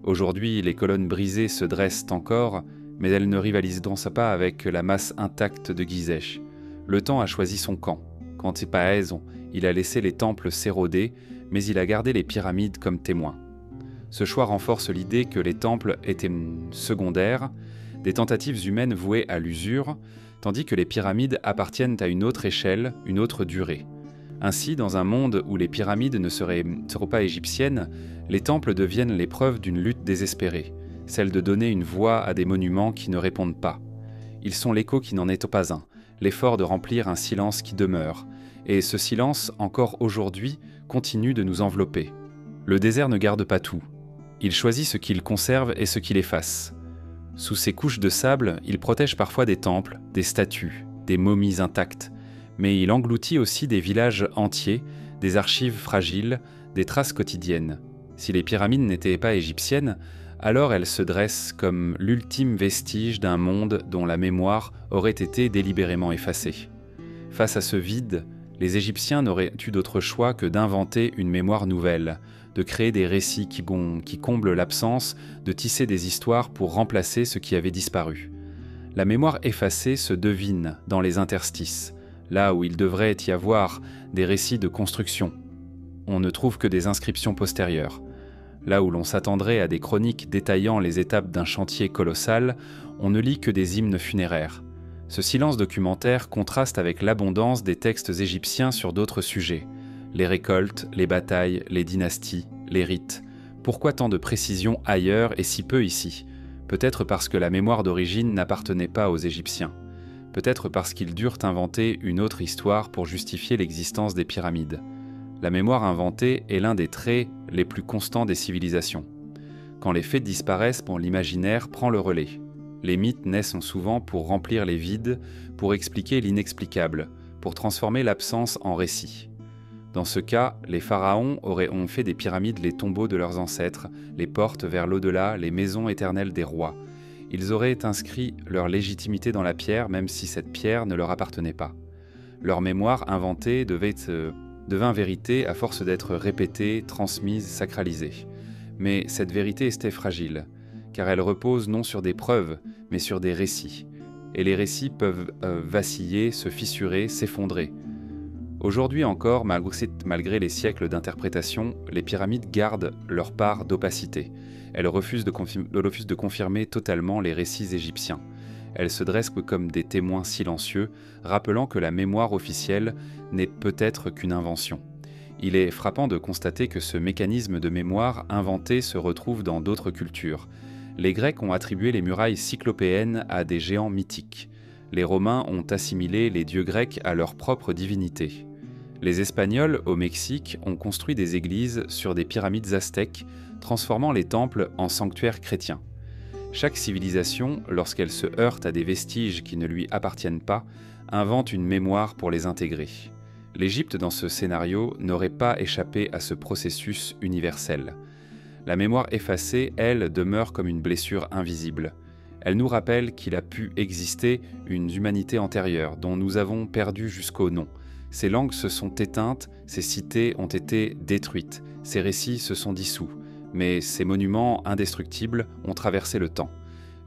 Aujourd'hui, les colonnes brisées se dressent encore, mais elles ne rivalisent donc pas avec la masse intacte de Gizeh. Le temps a choisi son camp. Quant à Paèze, il a laissé les temples s'éroder, mais il a gardé les pyramides comme témoins. Ce choix renforce l'idée que les temples étaient secondaires, des tentatives humaines vouées à l'usure, tandis que les pyramides appartiennent à une autre échelle, une autre durée. Ainsi, dans un monde où les pyramides ne seront pas égyptiennes, les temples deviennent l'épreuve d'une lutte désespérée, celle de donner une voix à des monuments qui ne répondent pas. Ils sont l'écho qui n'en est pas un, l'effort de remplir un silence qui demeure, et ce silence, encore aujourd'hui, continue de nous envelopper. Le désert ne garde pas tout. Il choisit ce qu'il conserve et ce qu'il efface. Sous ces couches de sable, il protège parfois des temples, des statues, des momies intactes, mais il engloutit aussi des villages entiers, des archives fragiles, des traces quotidiennes. Si les pyramides n'étaient pas égyptiennes, alors elles se dressent comme l'ultime vestige d'un monde dont la mémoire aurait été délibérément effacée. Face à ce vide, les Égyptiens n'auraient eu d'autre choix que d'inventer une mémoire nouvelle, de créer des récits qui comblent l'absence, de tisser des histoires pour remplacer ce qui avait disparu. La mémoire effacée se devine dans les interstices, là où il devrait y avoir des récits de construction. On ne trouve que des inscriptions postérieures. Là où l'on s'attendrait à des chroniques détaillant les étapes d'un chantier colossal, on ne lit que des hymnes funéraires. Ce silence documentaire contraste avec l'abondance des textes égyptiens sur d'autres sujets. Les récoltes, les batailles, les dynasties, les rites. Pourquoi tant de précision ailleurs et si peu ici ? Peut-être parce que la mémoire d'origine n'appartenait pas aux Égyptiens. Peut-être parce qu'ils durent inventer une autre histoire pour justifier l'existence des pyramides. La mémoire inventée est l'un des traits les plus constants des civilisations. Quand les faits disparaissent, l'imaginaire prend le relais. Les mythes naissent souvent pour remplir les vides, pour expliquer l'inexplicable, pour transformer l'absence en récit. Dans ce cas, les pharaons ont fait des pyramides les tombeaux de leurs ancêtres, les portes vers l'au-delà, les maisons éternelles des rois. Ils auraient inscrit leur légitimité dans la pierre, même si cette pierre ne leur appartenait pas. Leur mémoire inventée devint vérité à force d'être répétée, transmise, sacralisée. Mais cette vérité était fragile, car elle repose non sur des preuves, mais sur des récits. Et les récits peuvent vaciller, se fissurer, s'effondrer. Aujourd'hui encore, malgré les siècles d'interprétation, les pyramides gardent leur part d'opacité. Elles refusent de confirmer totalement les récits égyptiens. Elles se dressent comme des témoins silencieux, rappelant que la mémoire officielle n'est peut-être qu'une invention. Il est frappant de constater que ce mécanisme de mémoire inventé se retrouve dans d'autres cultures. Les Grecs ont attribué les murailles cyclopéennes à des géants mythiques. Les Romains ont assimilé les dieux grecs à leur propre divinité. Les Espagnols, au Mexique, ont construit des églises sur des pyramides aztèques, transformant les temples en sanctuaires chrétiens. Chaque civilisation, lorsqu'elle se heurte à des vestiges qui ne lui appartiennent pas, invente une mémoire pour les intégrer. L'Égypte, dans ce scénario, n'aurait pas échappé à ce processus universel. La mémoire effacée, elle, demeure comme une blessure invisible. Elle nous rappelle qu'il a pu exister une humanité antérieure, dont nous avons perdu jusqu'au nom. Ces langues se sont éteintes, ces cités ont été détruites, ces récits se sont dissous, mais ces monuments indestructibles ont traversé le temps.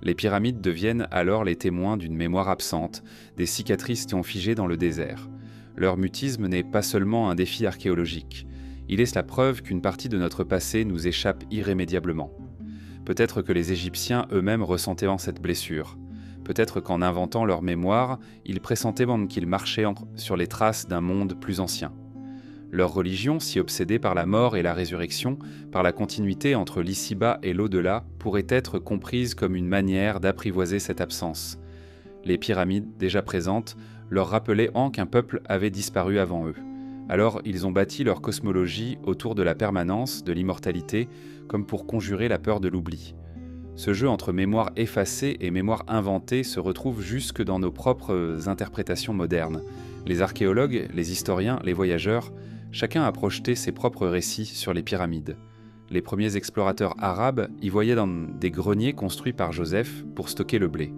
Les pyramides deviennent alors les témoins d'une mémoire absente, des cicatrices qui ont figé dans le désert. Leur mutisme n'est pas seulement un défi archéologique, il est la preuve qu'une partie de notre passé nous échappe irrémédiablement. Peut-être que les Égyptiens eux-mêmes ressentaient cette blessure. Peut-être qu'en inventant leur mémoire, ils pressentaient qu'ils marchaient sur les traces d'un monde plus ancien. Leur religion, si obsédée par la mort et la résurrection, par la continuité entre l'ici-bas et l'au-delà, pourrait être comprise comme une manière d'apprivoiser cette absence. Les pyramides, déjà présentes, leur rappelaient qu'un peuple avait disparu avant eux. Alors ils ont bâti leur cosmologie autour de la permanence, de l'immortalité, comme pour conjurer la peur de l'oubli. Ce jeu entre mémoire effacée et mémoire inventée se retrouve jusque dans nos propres interprétations modernes. Les archéologues, les historiens, les voyageurs, chacun a projeté ses propres récits sur les pyramides. Les premiers explorateurs arabes y voyaient dans des greniers construits par Joseph pour stocker le blé.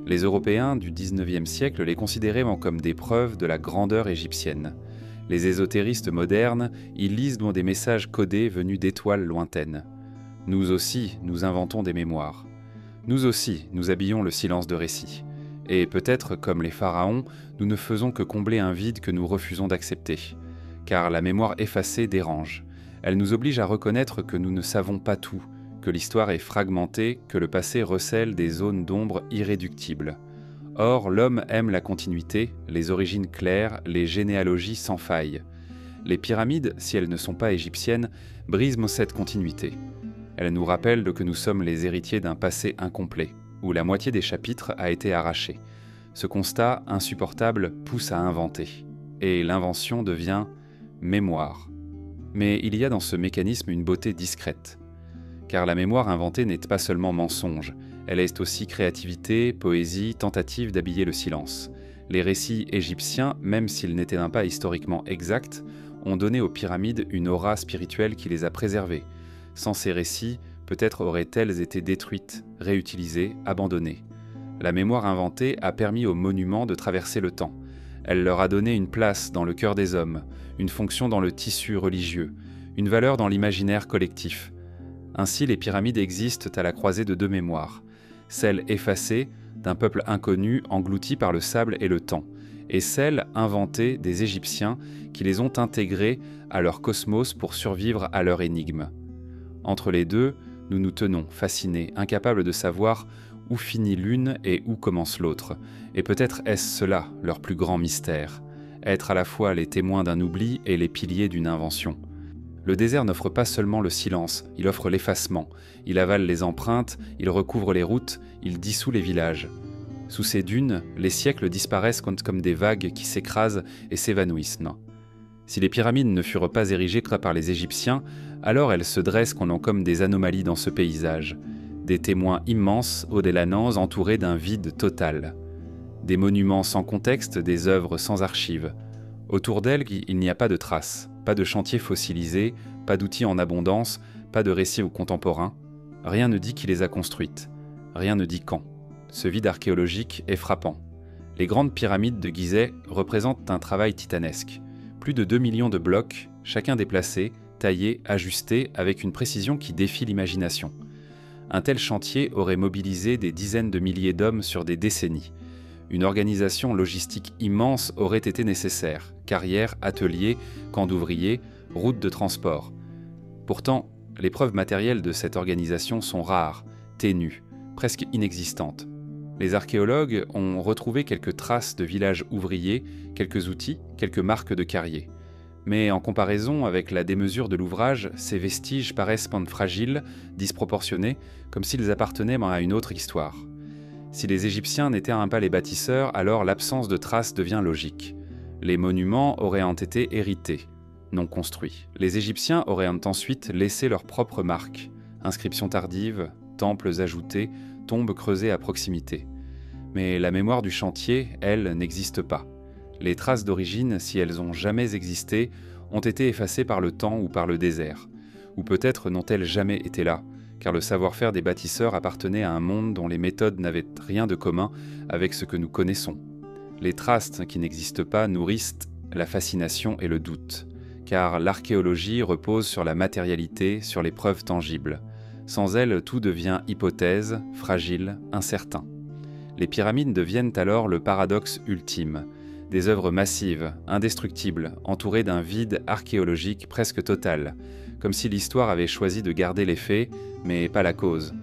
Les Européens du XIXe siècle les considéraient comme des preuves de la grandeur égyptienne. Les ésotéristes modernes y lisent des messages codés venus d'étoiles lointaines. Nous aussi, nous inventons des mémoires. Nous aussi, nous habillons le silence de récits. Et peut-être, comme les pharaons, nous ne faisons que combler un vide que nous refusons d'accepter. Car la mémoire effacée dérange. Elle nous oblige à reconnaître que nous ne savons pas tout, que l'histoire est fragmentée, que le passé recèle des zones d'ombre irréductibles. Or, l'homme aime la continuité, les origines claires, les généalogies sans faille. Les pyramides, si elles ne sont pas égyptiennes, brisent cette continuité. Elles nous rappellent que nous sommes les héritiers d'un passé incomplet, où la moitié des chapitres a été arrachée. Ce constat insupportable pousse à inventer, et l'invention devient mémoire. Mais il y a dans ce mécanisme une beauté discrète. Car la mémoire inventée n'est pas seulement mensonge, elle est aussi créativité, poésie, tentative d'habiller le silence. Les récits égyptiens, même s'ils n'étaient pas historiquement exacts, ont donné aux pyramides une aura spirituelle qui les a préservées. Sans ces récits, peut-être auraient-elles été détruites, réutilisées, abandonnées. La mémoire inventée a permis aux monuments de traverser le temps. Elle leur a donné une place dans le cœur des hommes, une fonction dans le tissu religieux, une valeur dans l'imaginaire collectif. Ainsi, les pyramides existent à la croisée de deux mémoires, celle effacée d'un peuple inconnu englouti par le sable et le temps, et celle inventée des Égyptiens qui les ont intégrées à leur cosmos pour survivre à leur énigme. Entre les deux, nous nous tenons, fascinés, incapables de savoir où finit l'une et où commence l'autre, et peut-être est-ce cela leur plus grand mystère, être à la fois les témoins d'un oubli et les piliers d'une invention. Le désert n'offre pas seulement le silence, il offre l'effacement. Il avale les empreintes, il recouvre les routes, il dissout les villages. Sous ces dunes, les siècles disparaissent comme des vagues qui s'écrasent et s'évanouissent. Si les pyramides ne furent pas érigées que par les Égyptiens, alors elles se dressent comme des anomalies dans ce paysage. Des témoins immenses, au-delà entourés d'un vide total. Des monuments sans contexte, des œuvres sans archives. Autour d'elles, il n'y a pas de traces, pas de chantiers fossilisés, pas d'outils en abondance, pas de récits contemporains. Rien ne dit qui les a construites. Rien ne dit quand. Ce vide archéologique est frappant. Les grandes pyramides de Gizeh représentent un travail titanesque. Plus de 2 millions de blocs, chacun déplacé, taillé, ajusté, avec une précision qui défie l'imagination. Un tel chantier aurait mobilisé des dizaines de milliers d'hommes sur des décennies. Une organisation logistique immense aurait été nécessaire. Carrières, ateliers, camps d'ouvriers, routes de transport. Pourtant, les preuves matérielles de cette organisation sont rares, ténues, presque inexistantes. Les archéologues ont retrouvé quelques traces de villages ouvriers, quelques outils, quelques marques de carriers. Mais en comparaison avec la démesure de l'ouvrage, ces vestiges paraissent fragiles, disproportionnés, comme s'ils appartenaient à une autre histoire. Si les Égyptiens n'étaient pas les bâtisseurs, alors l'absence de traces devient logique. Les monuments auraient été hérités, non construits. Les Égyptiens auraient ensuite laissé leurs propres marques, inscriptions tardives, temples ajoutés, tombes creusées à proximité. Mais la mémoire du chantier, elle, n'existe pas. Les traces d'origine, si elles ont jamais existé, ont été effacées par le temps ou par le désert. Ou peut-être n'ont-elles jamais été là, car le savoir-faire des bâtisseurs appartenait à un monde dont les méthodes n'avaient rien de commun avec ce que nous connaissons. Les traces qui n'existent pas nourrissent la fascination et le doute, car l'archéologie repose sur la matérialité, sur les preuves tangibles. Sans elles, tout devient hypothèse, fragile, incertain. Les pyramides deviennent alors le paradoxe ultime. Des œuvres massives, indestructibles, entourées d'un vide archéologique presque total, comme si l'histoire avait choisi de garder les faits, mais pas la cause.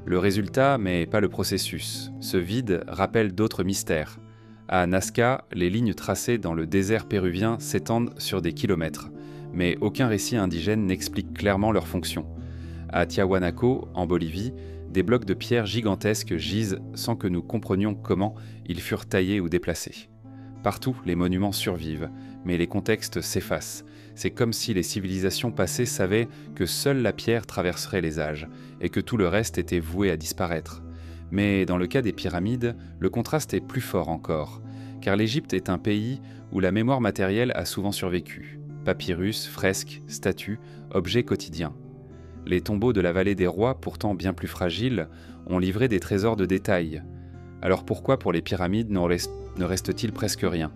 Le résultat, mais pas le processus. Ce vide rappelle d'autres mystères. À Nazca, les lignes tracées dans le désert péruvien s'étendent sur des kilomètres, mais aucun récit indigène n'explique clairement leur fonction. À Tiahuanaco, en Bolivie, des blocs de pierre gigantesques gisent sans que nous comprenions comment ils furent taillés ou déplacés. Partout, les monuments survivent, mais les contextes s'effacent. C'est comme si les civilisations passées savaient que seule la pierre traverserait les âges, et que tout le reste était voué à disparaître. Mais dans le cas des pyramides, le contraste est plus fort encore, car l'Égypte est un pays où la mémoire matérielle a souvent survécu. Papyrus, fresques, statues, objets quotidiens. Les tombeaux de la vallée des rois, pourtant bien plus fragiles, ont livré des trésors de détails. Alors pourquoi pour les pyramides ne reste-t-il presque rien ?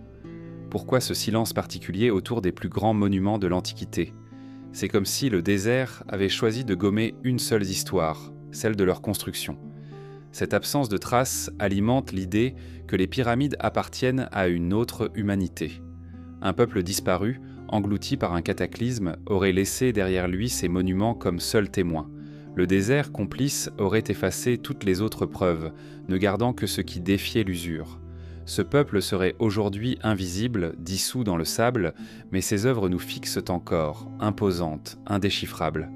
Pourquoi ce silence particulier autour des plus grands monuments de l'Antiquité ? C'est comme si le désert avait choisi de gommer une seule histoire, celle de leur construction. Cette absence de traces alimente l'idée que les pyramides appartiennent à une autre humanité. Un peuple disparu, englouti par un cataclysme, aurait laissé derrière lui ces monuments comme seuls témoins. Le désert complice aurait effacé toutes les autres preuves, ne gardant que ce qui défiait l'usure. Ce peuple serait aujourd'hui invisible, dissous dans le sable, mais ses œuvres nous fixent encore, imposantes, indéchiffrables.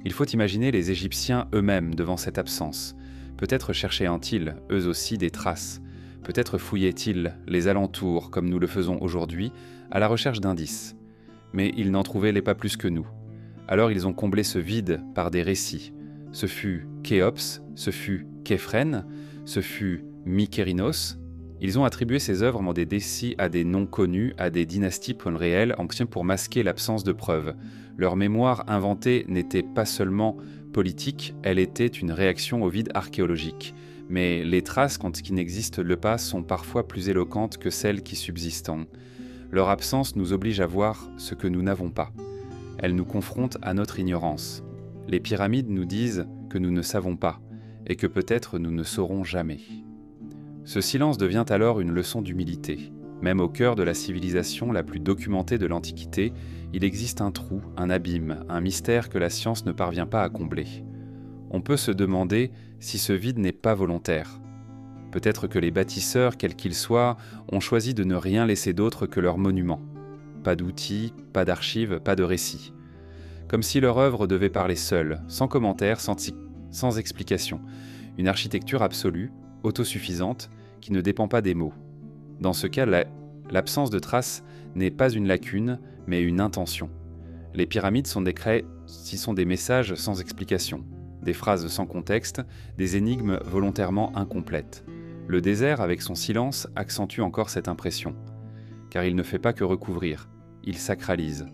Il faut imaginer les Égyptiens eux-mêmes devant cette absence. Peut-être cherchaient-ils, eux aussi, des traces. Peut-être fouillaient-ils les alentours, comme nous le faisons aujourd'hui, à la recherche d'indices. Mais ils n'en trouvaient pas plus que nous. Alors ils ont comblé ce vide par des récits. Ce fut Khéops, ce fut Képhren, ce fut Mykérinos. Ils ont attribué ces œuvres dans des récits à des noms connus, à des dynasties réelles, anciennes pour masquer l'absence de preuves. Leur mémoire inventée n'était pas seulement politique, elle était une réaction au vide archéologique. Mais les traces, quand qui n'existent pas, sont parfois plus éloquentes que celles qui subsistent. Leur absence nous oblige à voir ce que nous n'avons pas. Elle nous confronte à notre ignorance. Les pyramides nous disent que nous ne savons pas, et que peut-être nous ne saurons jamais. Ce silence devient alors une leçon d'humilité. Même au cœur de la civilisation la plus documentée de l'Antiquité, il existe un trou, un abîme, un mystère que la science ne parvient pas à combler. On peut se demander si ce vide n'est pas volontaire. Peut-être que les bâtisseurs, quels qu'ils soient, ont choisi de ne rien laisser d'autre que leurs monuments. Pas d'outils, pas d'archives, pas de récits. comme si leur œuvre devait parler seule, sans commentaire, sans explication. Une architecture absolue, autosuffisante, qui ne dépend pas des mots. Dans ce cas, l'absence de traces n'est pas une lacune, mais une intention. Les pyramides sont des messages sans explication, des phrases sans contexte, des énigmes volontairement incomplètes. Le désert, avec son silence, accentue encore cette impression. Car il ne fait pas que recouvrir, il sacralise.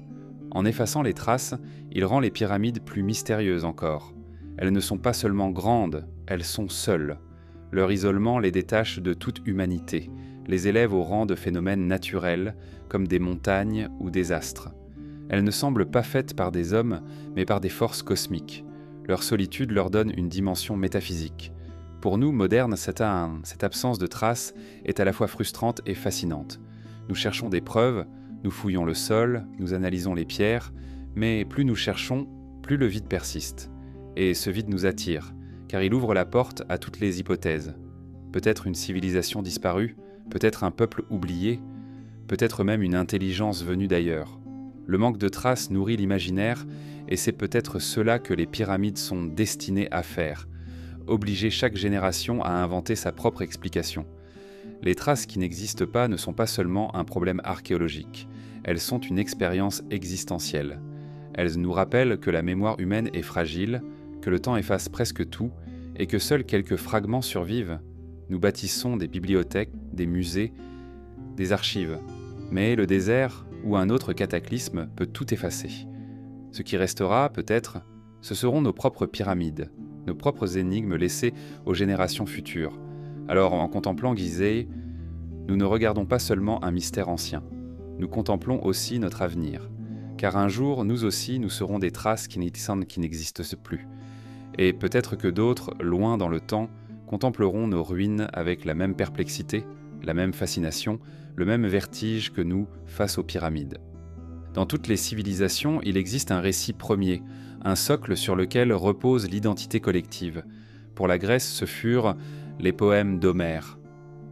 En effaçant les traces, il rend les pyramides plus mystérieuses encore. Elles ne sont pas seulement grandes, elles sont seules. Leur isolement les détache de toute humanité, les élève au rang de phénomènes naturels, comme des montagnes ou des astres. Elles ne semblent pas faites par des hommes, mais par des forces cosmiques. Leur solitude leur donne une dimension métaphysique. Pour nous, modernes, cette absence de traces est à la fois frustrante et fascinante. Nous cherchons des preuves, nous fouillons le sol, nous analysons les pierres, mais plus nous cherchons, plus le vide persiste. Et ce vide nous attire, car il ouvre la porte à toutes les hypothèses. Peut-être une civilisation disparue, peut-être un peuple oublié, peut-être même une intelligence venue d'ailleurs. Le manque de traces nourrit l'imaginaire, et c'est peut-être cela que les pyramides sont destinées à faire, obliger chaque génération à inventer sa propre explication. Les traces qui n'existent pas ne sont pas seulement un problème archéologique, elles sont une expérience existentielle. Elles nous rappellent que la mémoire humaine est fragile, que le temps efface presque tout, et que seuls quelques fragments survivent. Nous bâtissons des bibliothèques, des musées, des archives. Mais le désert ou un autre cataclysme peut tout effacer. Ce qui restera, peut-être, ce seront nos propres pyramides, nos propres énigmes laissées aux générations futures. Alors, en contemplant Gizeh, nous ne regardons pas seulement un mystère ancien, nous contemplons aussi notre avenir. Car un jour, nous aussi, nous serons des traces qui n'existent plus. Et peut-être que d'autres, loin dans le temps, contempleront nos ruines avec la même perplexité, la même fascination, le même vertige que nous face aux pyramides. Dans toutes les civilisations, il existe un récit premier, un socle sur lequel repose l'identité collective. Pour la Grèce, ce furent les poèmes d'Homère.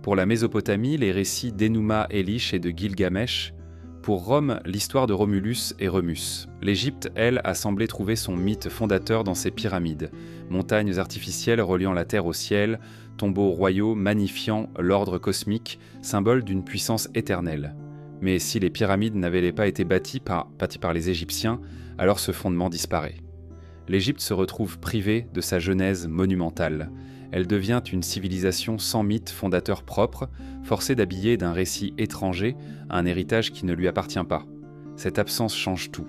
Pour la Mésopotamie, les récits d'Enuma Elish et de Gilgamesh. Pour Rome, l'histoire de Romulus et Remus. L'Égypte, elle, a semblé trouver son mythe fondateur dans ses pyramides, montagnes artificielles reliant la terre au ciel, tombeaux royaux magnifiant l'ordre cosmique, symbole d'une puissance éternelle. Mais si les pyramides n'avaient pas été bâties par les Égyptiens, alors ce fondement disparaît. L'Égypte se retrouve privée de sa genèse monumentale. Elle devient une civilisation sans mythe fondateur propre, forcée d'habiller d'un récit étranger un héritage qui ne lui appartient pas. Cette absence change tout,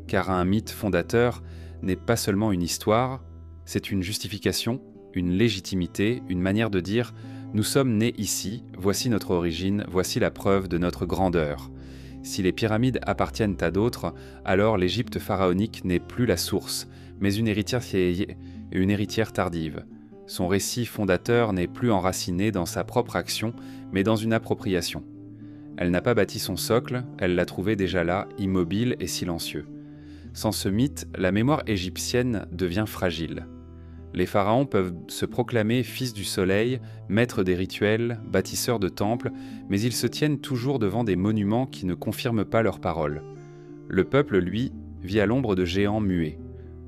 car un mythe fondateur n'est pas seulement une histoire, c'est une justification, une légitimité, une manière de dire « nous sommes nés ici, voici notre origine, voici la preuve de notre grandeur ». Si les pyramides appartiennent à d'autres, alors l'Égypte pharaonique n'est plus la source, mais une héritière tardive. Son récit fondateur n'est plus enraciné dans sa propre action, mais dans une appropriation. Elle n'a pas bâti son socle, elle l'a trouvé déjà là, immobile et silencieux. Sans ce mythe, la mémoire égyptienne devient fragile. Les pharaons peuvent se proclamer fils du soleil, maîtres des rituels, bâtisseurs de temples, mais ils se tiennent toujours devant des monuments qui ne confirment pas leurs paroles. Le peuple, lui, vit à l'ombre de géants muets.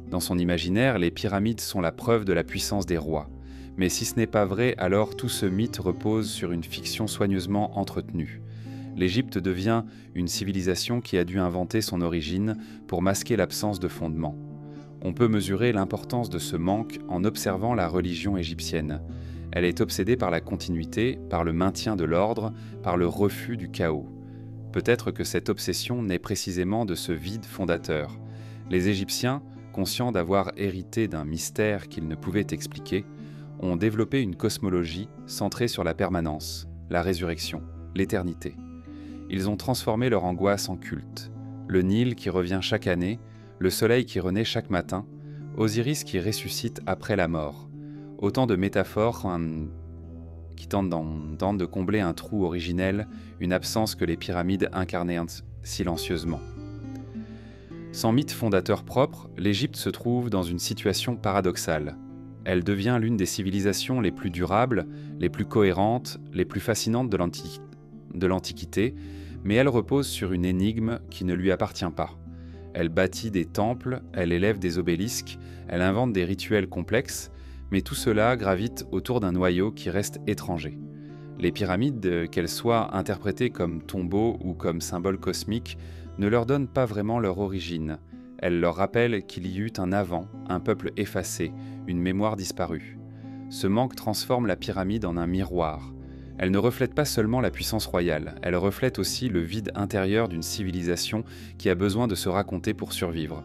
Dans son imaginaire, les pyramides sont la preuve de la puissance des rois. Mais si ce n'est pas vrai, alors tout ce mythe repose sur une fiction soigneusement entretenue. L'Égypte devient une civilisation qui a dû inventer son origine pour masquer l'absence de fondement. On peut mesurer l'importance de ce manque en observant la religion égyptienne. Elle est obsédée par la continuité, par le maintien de l'ordre, par le refus du chaos. Peut-être que cette obsession naît précisément de ce vide fondateur. Les Égyptiens, conscients d'avoir hérité d'un mystère qu'ils ne pouvaient expliquer, ont développé une cosmologie centrée sur la permanence, la résurrection, l'éternité. Ils ont transformé leur angoisse en culte. Le Nil qui revient chaque année, le soleil qui renaît chaque matin, Osiris qui ressuscite après la mort. Autant de métaphores qui tentent de combler un trou originel, une absence que les pyramides incarnaient silencieusement. Sans mythe fondateur propre, l'Égypte se trouve dans une situation paradoxale. Elle devient l'une des civilisations les plus durables, les plus cohérentes, les plus fascinantes de l'Antiquité, mais elle repose sur une énigme qui ne lui appartient pas. Elle bâtit des temples, elle élève des obélisques, elle invente des rituels complexes, mais tout cela gravite autour d'un noyau qui reste étranger. Les pyramides, qu'elles soient interprétées comme tombeaux ou comme symboles cosmiques, ne leur donnent pas vraiment leur origine. Elles leur rappellent qu'il y eut un avant, un peuple effacé, une mémoire disparue. Ce manque transforme la pyramide en un miroir. Elle ne reflète pas seulement la puissance royale, elle reflète aussi le vide intérieur d'une civilisation qui a besoin de se raconter pour survivre.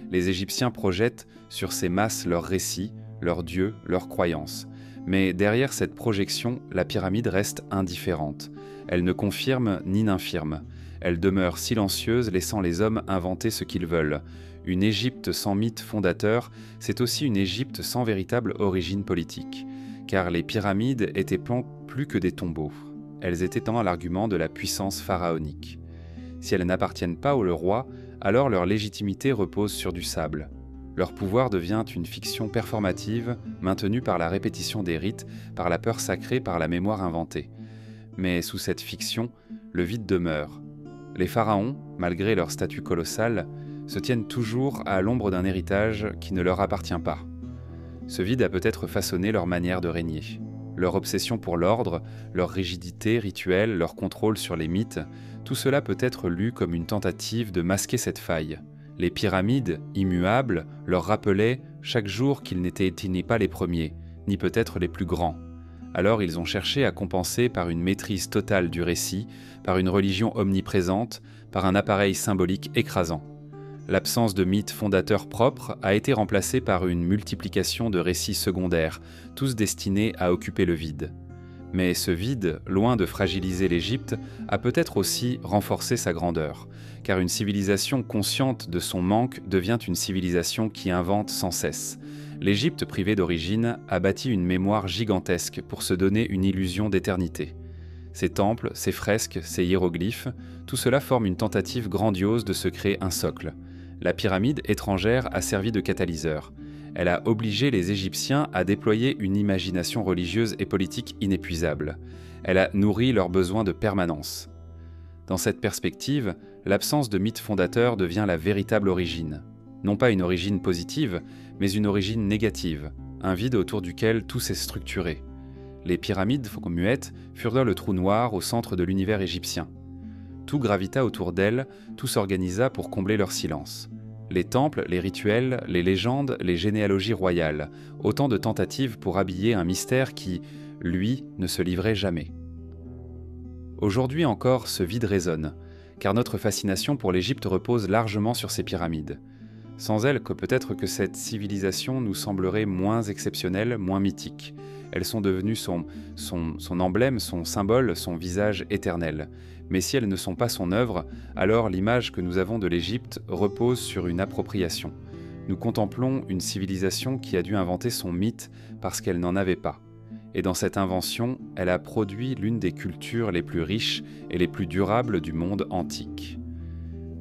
Les Égyptiens projettent sur ces masses leurs récits, leurs dieux, leurs croyances. Mais derrière cette projection, la pyramide reste indifférente. Elle ne confirme ni n'infirme. Elle demeure silencieuse, laissant les hommes inventer ce qu'ils veulent. Une Égypte sans mythe fondateur, c'est aussi une Égypte sans véritable origine politique. Car les pyramides étaient plus que des tombeaux. Elles étaient tant l'argument de la puissance pharaonique. Si elles n'appartiennent pas au roi, alors leur légitimité repose sur du sable. Leur pouvoir devient une fiction performative, maintenue par la répétition des rites, par la peur sacrée, par la mémoire inventée. Mais sous cette fiction, le vide demeure. Les pharaons, malgré leur statut colossal, se tiennent toujours à l'ombre d'un héritage qui ne leur appartient pas. Ce vide a peut-être façonné leur manière de régner. Leur obsession pour l'ordre, leur rigidité rituelle, leur contrôle sur les mythes, tout cela peut être lu comme une tentative de masquer cette faille. Les pyramides, immuables, leur rappelaient chaque jour qu'ils n'étaient ni pas les premiers, ni peut-être les plus grands. Alors ils ont cherché à compenser par une maîtrise totale du récit, par une religion omniprésente, par un appareil symbolique écrasant. L'absence de mythe fondateur propre a été remplacée par une multiplication de récits secondaires, tous destinés à occuper le vide. Mais ce vide, loin de fragiliser l'Égypte, a peut-être aussi renforcé sa grandeur, car une civilisation consciente de son manque devient une civilisation qui invente sans cesse. L'Égypte privée d'origine a bâti une mémoire gigantesque pour se donner une illusion d'éternité. Ses temples, ses fresques, ses hiéroglyphes, tout cela forme une tentative grandiose de se créer un socle. La pyramide étrangère a servi de catalyseur. Elle a obligé les Égyptiens à déployer une imagination religieuse et politique inépuisable. Elle a nourri leur besoin de permanence. Dans cette perspective, l'absence de mythe fondateur devient la véritable origine. Non pas une origine positive, mais une origine négative, un vide autour duquel tout s'est structuré. Les pyramides, muettes, furent le trou noir au centre de l'univers égyptien. Tout gravita autour d'elles, tout s'organisa pour combler leur silence. Les temples, les rituels, les légendes, les généalogies royales, autant de tentatives pour habiller un mystère qui, lui, ne se livrait jamais. Aujourd'hui encore, ce vide résonne, car notre fascination pour l'Égypte repose largement sur ces pyramides. Sans elles, peut-être que cette civilisation nous semblerait moins exceptionnelle, moins mythique. Elles sont devenues son emblème, son symbole, son visage éternel. Mais si elles ne sont pas son œuvre, alors l'image que nous avons de l'Égypte repose sur une appropriation. Nous contemplons une civilisation qui a dû inventer son mythe parce qu'elle n'en avait pas. Et dans cette invention, elle a produit l'une des cultures les plus riches et les plus durables du monde antique.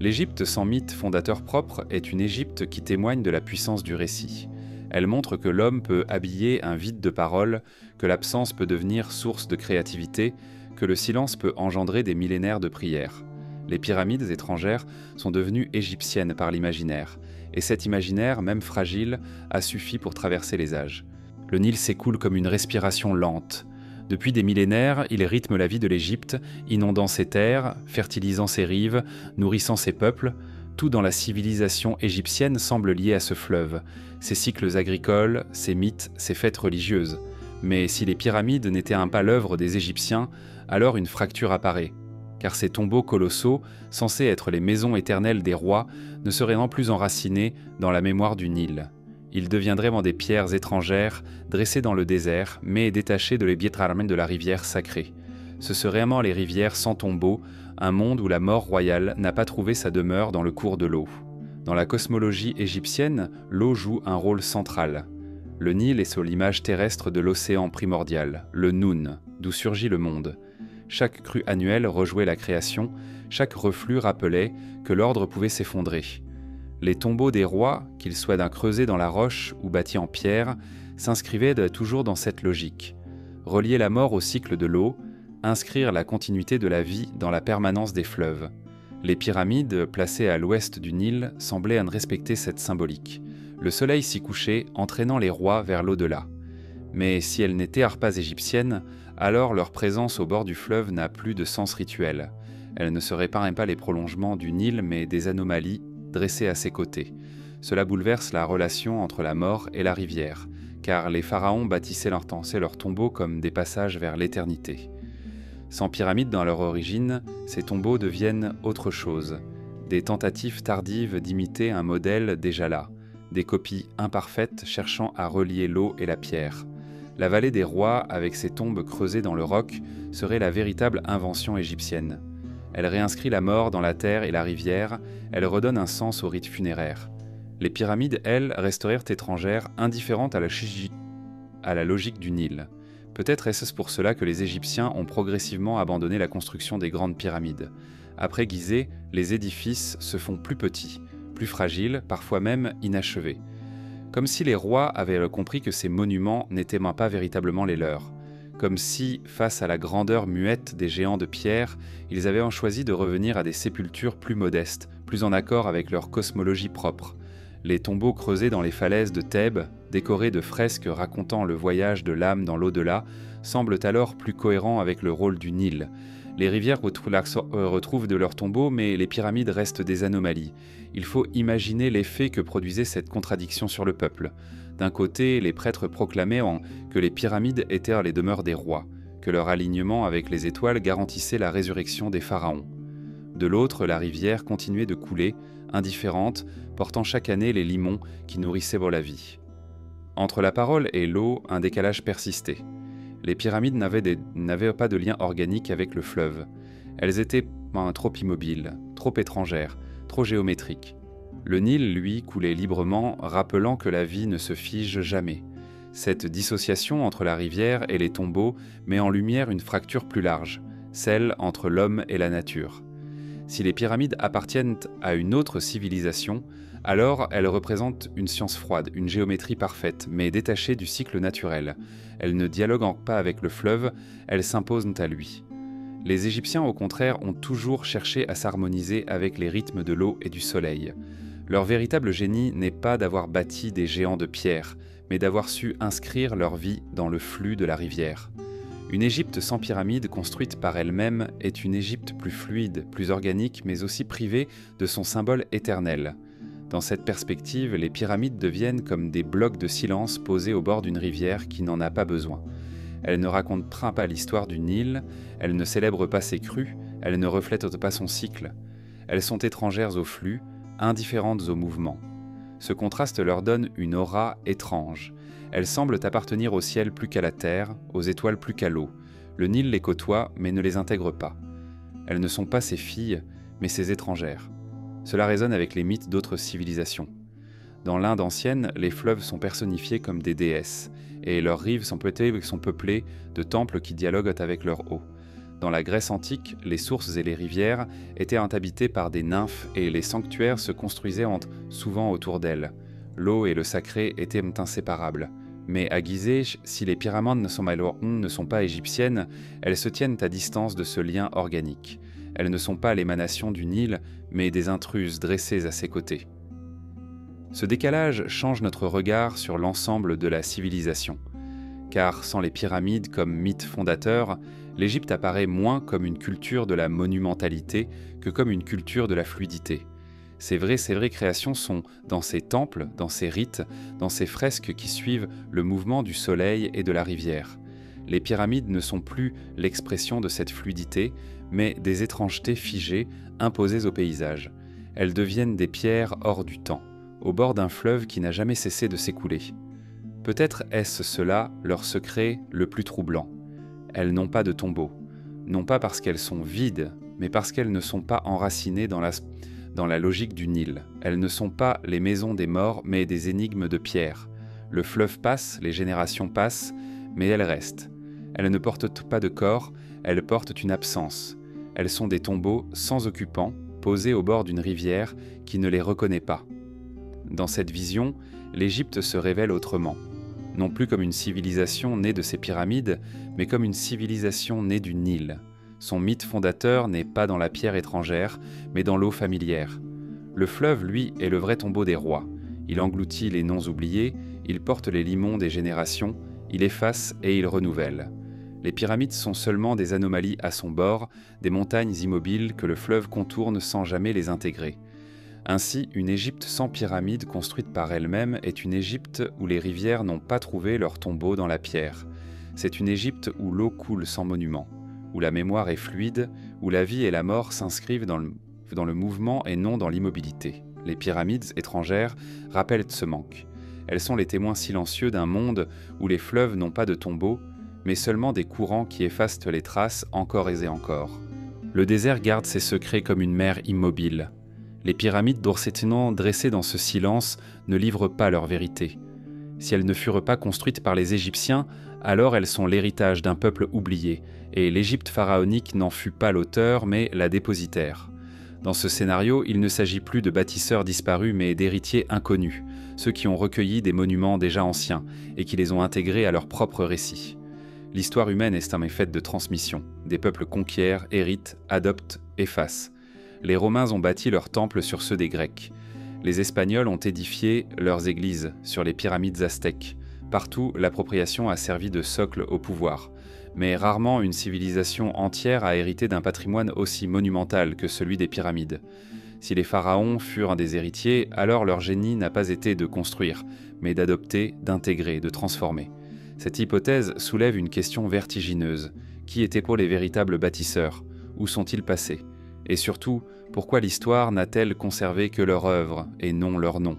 L'Égypte sans mythe fondateur propre est une Égypte qui témoigne de la puissance du récit. Elle montre que l'homme peut habiller un vide de parole, que l'absence peut devenir source de créativité, que le silence peut engendrer des millénaires de prières. Les pyramides étrangères sont devenues égyptiennes par l'imaginaire, et cet imaginaire, même fragile, a suffi pour traverser les âges. Le Nil s'écoule comme une respiration lente. Depuis des millénaires, il rythme la vie de l'Égypte, inondant ses terres, fertilisant ses rives, nourrissant ses peuples. Tout dans la civilisation égyptienne semble lié à ce fleuve, ses cycles agricoles, ses mythes, ses fêtes religieuses. Mais si les pyramides n'étaient pas l'œuvre des Égyptiens, alors une fracture apparaît. Car ces tombeaux colossaux, censés être les maisons éternelles des rois, ne seraient non plus enracinés dans la mémoire du Nil. Ils deviendraient des pierres étrangères, dressées dans le désert, mais détachées de l'Ebiet-Ramen de la rivière sacrée. Ce seraient les rivières sans tombeaux, un monde où la mort royale n'a pas trouvé sa demeure dans le cours de l'eau. Dans la cosmologie égyptienne, l'eau joue un rôle central. Le Nil est sur l'image terrestre de l'océan primordial, le Noun, d'où surgit le monde. Chaque crue annuelle rejouait la création, chaque reflux rappelait que l'ordre pouvait s'effondrer. Les tombeaux des rois, qu'ils soient d'un creuset dans la roche ou bâtis en pierre, s'inscrivaient toujours dans cette logique. Relier la mort au cycle de l'eau, inscrire la continuité de la vie dans la permanence des fleuves. Les pyramides, placées à l'ouest du Nil, semblaient respecter cette symbolique. Le soleil s'y couchait, entraînant les rois vers l'au-delà. Mais si elles n'étaient pas égyptiennes, alors leur présence au bord du fleuve n'a plus de sens rituel. Elles ne seraient pas les prolongements du Nil, mais des anomalies dressées à ses côtés. Cela bouleverse la relation entre la mort et la rivière, car les pharaons bâtissaient leurs tombeaux comme des passages vers l'éternité. Sans pyramides dans leur origine, ces tombeaux deviennent autre chose. Des tentatives tardives d'imiter un modèle déjà là, des copies imparfaites cherchant à relier l'eau et la pierre. La vallée des rois, avec ses tombes creusées dans le roc, serait la véritable invention égyptienne. Elle réinscrit la mort dans la terre et la rivière, elle redonne un sens au rite funéraire. Les pyramides, elles, restèrent étrangères, indifférentes à la logique du Nil. Peut-être est-ce pour cela que les Égyptiens ont progressivement abandonné la construction des grandes pyramides. Après Gizeh, les édifices se font plus petits, plus fragiles, parfois même inachevés. Comme si les rois avaient compris que ces monuments n'étaient pas véritablement les leurs. Comme si, face à la grandeur muette des géants de pierre, ils avaient choisi de revenir à des sépultures plus modestes, plus en accord avec leur cosmologie propre. Les tombeaux creusés dans les falaises de Thèbes, décorés de fresques racontant le voyage de l'âme dans l'au-delà, semblent alors plus cohérents avec le rôle du Nil. Les rivières retrouvent de leurs tombeaux, mais les pyramides restent des anomalies. Il faut imaginer l'effet que produisait cette contradiction sur le peuple. D'un côté, les prêtres proclamaient que les pyramides étaient les demeures des rois, que leur alignement avec les étoiles garantissait la résurrection des pharaons. De l'autre, la rivière continuait de couler, indifférente, portant chaque année les limons qui nourrissaient la vie. Entre la parole et l'eau, un décalage persistait. Les pyramides n'avaient pas de lien organique avec le fleuve. Elles étaient trop immobiles, trop étrangères, trop géométriques. Le Nil, lui, coulait librement, rappelant que la vie ne se fige jamais. Cette dissociation entre la rivière et les tombeaux met en lumière une fracture plus large, celle entre l'homme et la nature. Si les pyramides appartiennent à une autre civilisation, alors elles représentent une science froide, une géométrie parfaite, mais détachée du cycle naturel. Elles ne dialoguent pas avec le fleuve, elles s'imposent à lui. Les Égyptiens, au contraire, ont toujours cherché à s'harmoniser avec les rythmes de l'eau et du soleil. Leur véritable génie n'est pas d'avoir bâti des géants de pierre, mais d'avoir su inscrire leur vie dans le flux de la rivière. Une Égypte sans pyramide construite par elle-même est une Égypte plus fluide, plus organique, mais aussi privée de son symbole éternel. Dans cette perspective, les pyramides deviennent comme des blocs de silence posés au bord d'une rivière qui n'en a pas besoin. Elles ne racontent pas l'histoire du Nil, elles ne célèbrent pas ses crues, elles ne reflètent pas son cycle. Elles sont étrangères au flux, indifférentes au mouvement. Ce contraste leur donne une aura étrange. Elles semblent appartenir au ciel plus qu'à la terre, aux étoiles plus qu'à l'eau. Le Nil les côtoie, mais ne les intègre pas. Elles ne sont pas ses filles, mais ses étrangères. Cela résonne avec les mythes d'autres civilisations. Dans l'Inde ancienne, les fleuves sont personnifiés comme des déesses, et leurs rives sont peuplées de temples qui dialoguent avec leur eau. Dans la Grèce antique, les sources et les rivières étaient habitées par des nymphes et les sanctuaires se construisaient souvent autour d'elles. L'eau et le sacré étaient inséparables. Mais à Gizeh, si les pyramides ne sont pas égyptiennes, elles se tiennent à distance de ce lien organique. Elles ne sont pas l'émanation du Nil, mais des intruses dressées à ses côtés. Ce décalage change notre regard sur l'ensemble de la civilisation. Car sans les pyramides comme mythe fondateur, l'Égypte apparaît moins comme une culture de la monumentalité que comme une culture de la fluidité. Ces vraies créations sont dans ces temples, dans ces rites, dans ces fresques qui suivent le mouvement du soleil et de la rivière. Les pyramides ne sont plus l'expression de cette fluidité, mais des étrangetés figées, imposées au paysage. Elles deviennent des pierres hors du temps, au bord d'un fleuve qui n'a jamais cessé de s'écouler. Peut-être est-ce cela leur secret le plus troublant. Elles n'ont pas de tombeau, non pas parce qu'elles sont vides, mais parce qu'elles ne sont pas enracinées dans la logique du Nil. Elles ne sont pas les maisons des morts, mais des énigmes de pierre. Le fleuve passe, les générations passent, mais elles restent. Elles ne portent pas de corps, elles portent une absence. Elles sont des tombeaux sans occupants, posés au bord d'une rivière qui ne les reconnaît pas. Dans cette vision, l'Égypte se révèle autrement. Non plus comme une civilisation née de ces pyramides, mais comme une civilisation née du Nil. Son mythe fondateur n'est pas dans la pierre étrangère, mais dans l'eau familière. Le fleuve, lui, est le vrai tombeau des rois. Il engloutit les noms oubliés, il porte les limons des générations, il efface et il renouvelle. Les pyramides sont seulement des anomalies à son bord, des montagnes immobiles que le fleuve contourne sans jamais les intégrer. Ainsi, une Égypte sans pyramides construite par elle-même est une Égypte où les rivières n'ont pas trouvé leur tombeau dans la pierre. C'est une Égypte où l'eau coule sans monument, où la mémoire est fluide, où la vie et la mort s'inscrivent dans le mouvement et non dans l'immobilité. Les pyramides étrangères rappellent ce manque. Elles sont les témoins silencieux d'un monde où les fleuves n'ont pas de tombeau, mais seulement des courants qui effacent les traces encore et encore. Le désert garde ses secrets comme une mer immobile. Les pyramides d'Ursetinon dressées dans ce silence ne livrent pas leur vérité. Si elles ne furent pas construites par les Égyptiens, alors elles sont l'héritage d'un peuple oublié, et l'Égypte pharaonique n'en fut pas l'auteur, mais la dépositaire. Dans ce scénario, il ne s'agit plus de bâtisseurs disparus, mais d'héritiers inconnus, ceux qui ont recueilli des monuments déjà anciens, et qui les ont intégrés à leur propre récit. L'histoire humaine est un fait de transmission. Des peuples conquièrent, héritent, adoptent, effacent. Les Romains ont bâti leurs temples sur ceux des Grecs. Les Espagnols ont édifié leurs églises sur les pyramides aztèques. Partout, l'appropriation a servi de socle au pouvoir. Mais rarement une civilisation entière a hérité d'un patrimoine aussi monumental que celui des pyramides. Si les pharaons furent un des héritiers, alors leur génie n'a pas été de construire, mais d'adopter, d'intégrer, de transformer. Cette hypothèse soulève une question vertigineuse. Qui étaient pour les véritables bâtisseurs? Où sont-ils passés? Et surtout, pourquoi l'histoire n'a-t-elle conservé que leur œuvre et non leur nom?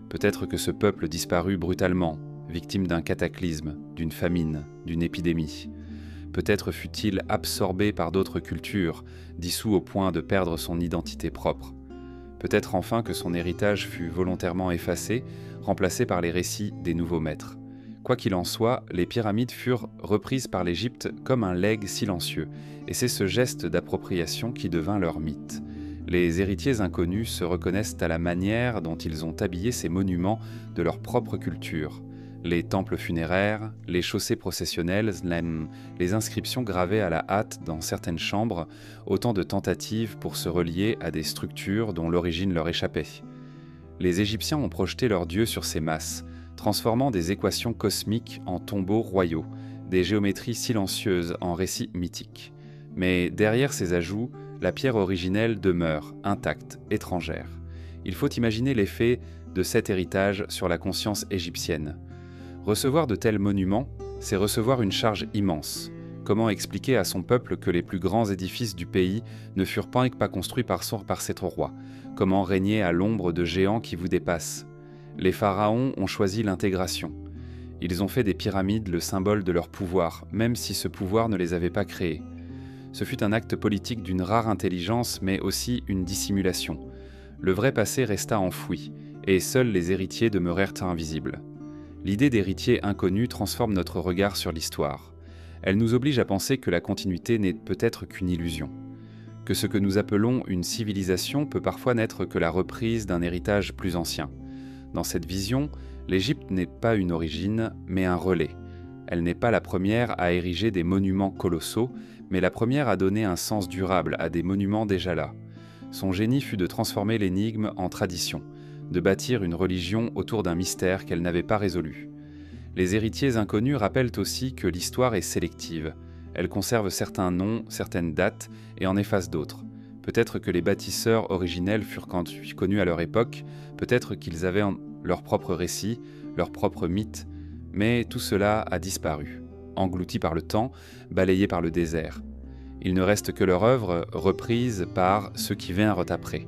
Peut-être que ce peuple disparut brutalement, victime d'un cataclysme, d'une famine, d'une épidémie. Peut-être fut-il absorbé par d'autres cultures, dissous au point de perdre son identité propre. Peut-être enfin que son héritage fut volontairement effacé, remplacé par les récits des nouveaux maîtres. Quoi qu'il en soit, les pyramides furent reprises par l'Égypte comme un legs silencieux, et c'est ce geste d'appropriation qui devint leur mythe. Les héritiers inconnus se reconnaissent à la manière dont ils ont habillé ces monuments de leur propre culture. Les temples funéraires, les chaussées processionnelles, les inscriptions gravées à la hâte dans certaines chambres, autant de tentatives pour se relier à des structures dont l'origine leur échappait. Les Égyptiens ont projeté leurs dieux sur ces masses, transformant des équations cosmiques en tombeaux royaux, des géométries silencieuses en récits mythiques. Mais derrière ces ajouts, la pierre originelle demeure, intacte, étrangère. Il faut imaginer l'effet de cet héritage sur la conscience égyptienne. Recevoir de tels monuments, c'est recevoir une charge immense. Comment expliquer à son peuple que les plus grands édifices du pays ne furent pas construits par ses rois? Comment régner à l'ombre de géants qui vous dépassent? Les pharaons ont choisi l'intégration. Ils ont fait des pyramides le symbole de leur pouvoir, même si ce pouvoir ne les avait pas créés. Ce fut un acte politique d'une rare intelligence, mais aussi une dissimulation. Le vrai passé resta enfoui, et seuls les héritiers demeurèrent invisibles. L'idée d'héritier inconnu transforme notre regard sur l'histoire. Elle nous oblige à penser que la continuité n'est peut-être qu'une illusion. Que ce que nous appelons une civilisation peut parfois n'être que la reprise d'un héritage plus ancien. Dans cette vision, l'Égypte n'est pas une origine, mais un relais. Elle n'est pas la première à ériger des monuments colossaux, mais la première à donner un sens durable à des monuments déjà là. Son génie fut de transformer l'énigme en tradition, de bâtir une religion autour d'un mystère qu'elle n'avait pas résolu. Les héritiers inconnus rappellent aussi que l'histoire est sélective. Elle conserve certains noms, certaines dates, et en efface d'autres. Peut-être que les bâtisseurs originels furent connus à leur époque, peut-être qu'ils avaient leur propre récit, leur propre mythe, mais tout cela a disparu, englouti par le temps, balayé par le désert. Il ne reste que leur œuvre, reprise par ceux qui vinrent après.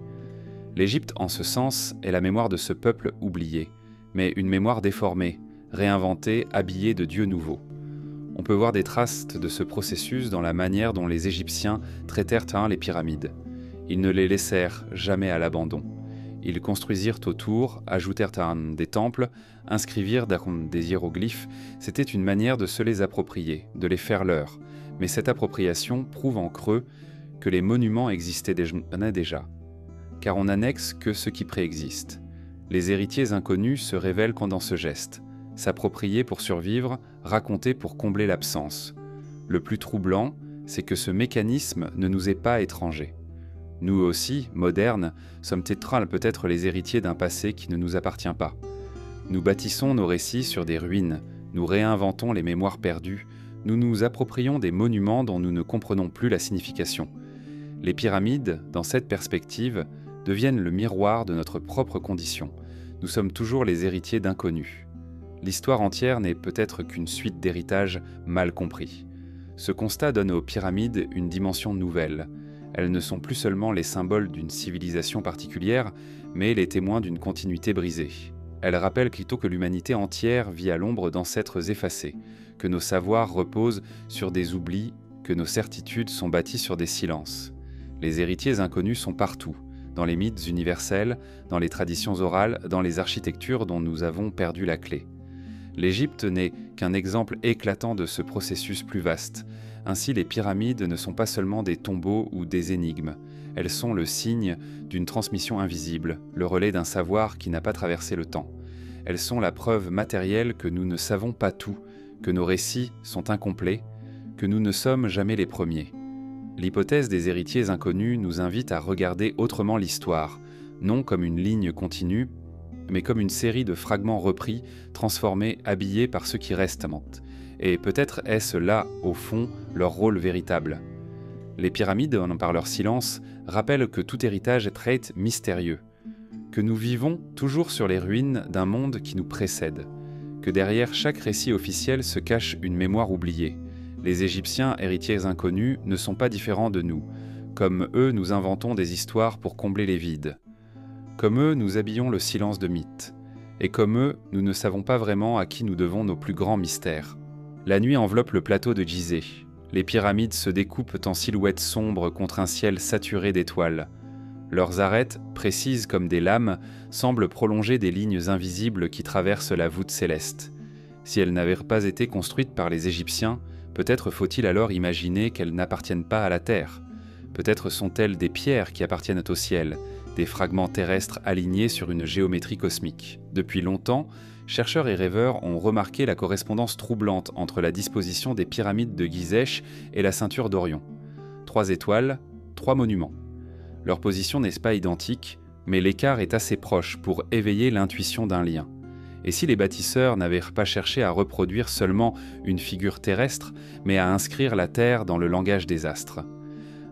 L'Égypte, en ce sens, est la mémoire de ce peuple oublié, mais une mémoire déformée, réinventée, habillée de dieux nouveaux. On peut voir des traces de ce processus dans la manière dont les Égyptiens traitèrent les pyramides. Ils ne les laissèrent jamais à l'abandon. Ils construisirent autour, ajoutèrent des temples, inscrivirent des hiéroglyphes. C'était une manière de se les approprier, de les faire leurs. Mais cette appropriation prouve en creux que les monuments existaient déjà. Car on n'annexe que ce qui préexiste. Les héritiers inconnus se révèlent dans ce geste. S'approprier pour survivre, raconter pour combler l'absence. Le plus troublant, c'est que ce mécanisme ne nous est pas étranger. Nous aussi, modernes, sommes peut-être les héritiers d'un passé qui ne nous appartient pas. Nous bâtissons nos récits sur des ruines, nous réinventons les mémoires perdues, nous nous approprions des monuments dont nous ne comprenons plus la signification. Les pyramides, dans cette perspective, deviennent le miroir de notre propre condition. Nous sommes toujours les héritiers d'inconnus. L'histoire entière n'est peut-être qu'une suite d'héritages mal compris. Ce constat donne aux pyramides une dimension nouvelle. Elles ne sont plus seulement les symboles d'une civilisation particulière, mais les témoins d'une continuité brisée. Elles rappellent plutôt que l'humanité entière vit à l'ombre d'ancêtres effacés, que nos savoirs reposent sur des oublis, que nos certitudes sont bâties sur des silences. Les héritiers inconnus sont partout, dans les mythes universels, dans les traditions orales, dans les architectures dont nous avons perdu la clé. L'Égypte n'est qu'un exemple éclatant de ce processus plus vaste. Ainsi, les pyramides ne sont pas seulement des tombeaux ou des énigmes. Elles sont le signe d'une transmission invisible, le relais d'un savoir qui n'a pas traversé le temps. Elles sont la preuve matérielle que nous ne savons pas tout, que nos récits sont incomplets, que nous ne sommes jamais les premiers. L'hypothèse des héritiers inconnus nous invite à regarder autrement l'histoire, non comme une ligne continue, mais comme une série de fragments repris, transformés, habillés par ceux qui restent. Et peut-être est-ce là, au fond, leur rôle véritable. Les pyramides, par leur silence, rappellent que tout héritage est très mystérieux, que nous vivons toujours sur les ruines d'un monde qui nous précède, que derrière chaque récit officiel se cache une mémoire oubliée. Les Égyptiens, héritiers inconnus, ne sont pas différents de nous. Comme eux, nous inventons des histoires pour combler les vides. Comme eux, nous habillons le silence de mythes. Et comme eux, nous ne savons pas vraiment à qui nous devons nos plus grands mystères. La nuit enveloppe le plateau de Gizeh. Les pyramides se découpent en silhouettes sombres contre un ciel saturé d'étoiles. Leurs arêtes, précises comme des lames, semblent prolonger des lignes invisibles qui traversent la voûte céleste. Si elles n'avaient pas été construites par les Égyptiens, peut-être faut-il alors imaginer qu'elles n'appartiennent pas à la terre. Peut-être sont-elles des pierres qui appartiennent au ciel, des fragments terrestres alignés sur une géométrie cosmique. Depuis longtemps, chercheurs et rêveurs ont remarqué la correspondance troublante entre la disposition des pyramides de Gizeh et la ceinture d'Orion. 3 étoiles, 3 monuments. Leur position n'est pas identique, mais l'écart est assez proche pour éveiller l'intuition d'un lien. Et si les bâtisseurs n'avaient pas cherché à reproduire seulement une figure terrestre, mais à inscrire la Terre dans le langage des astres?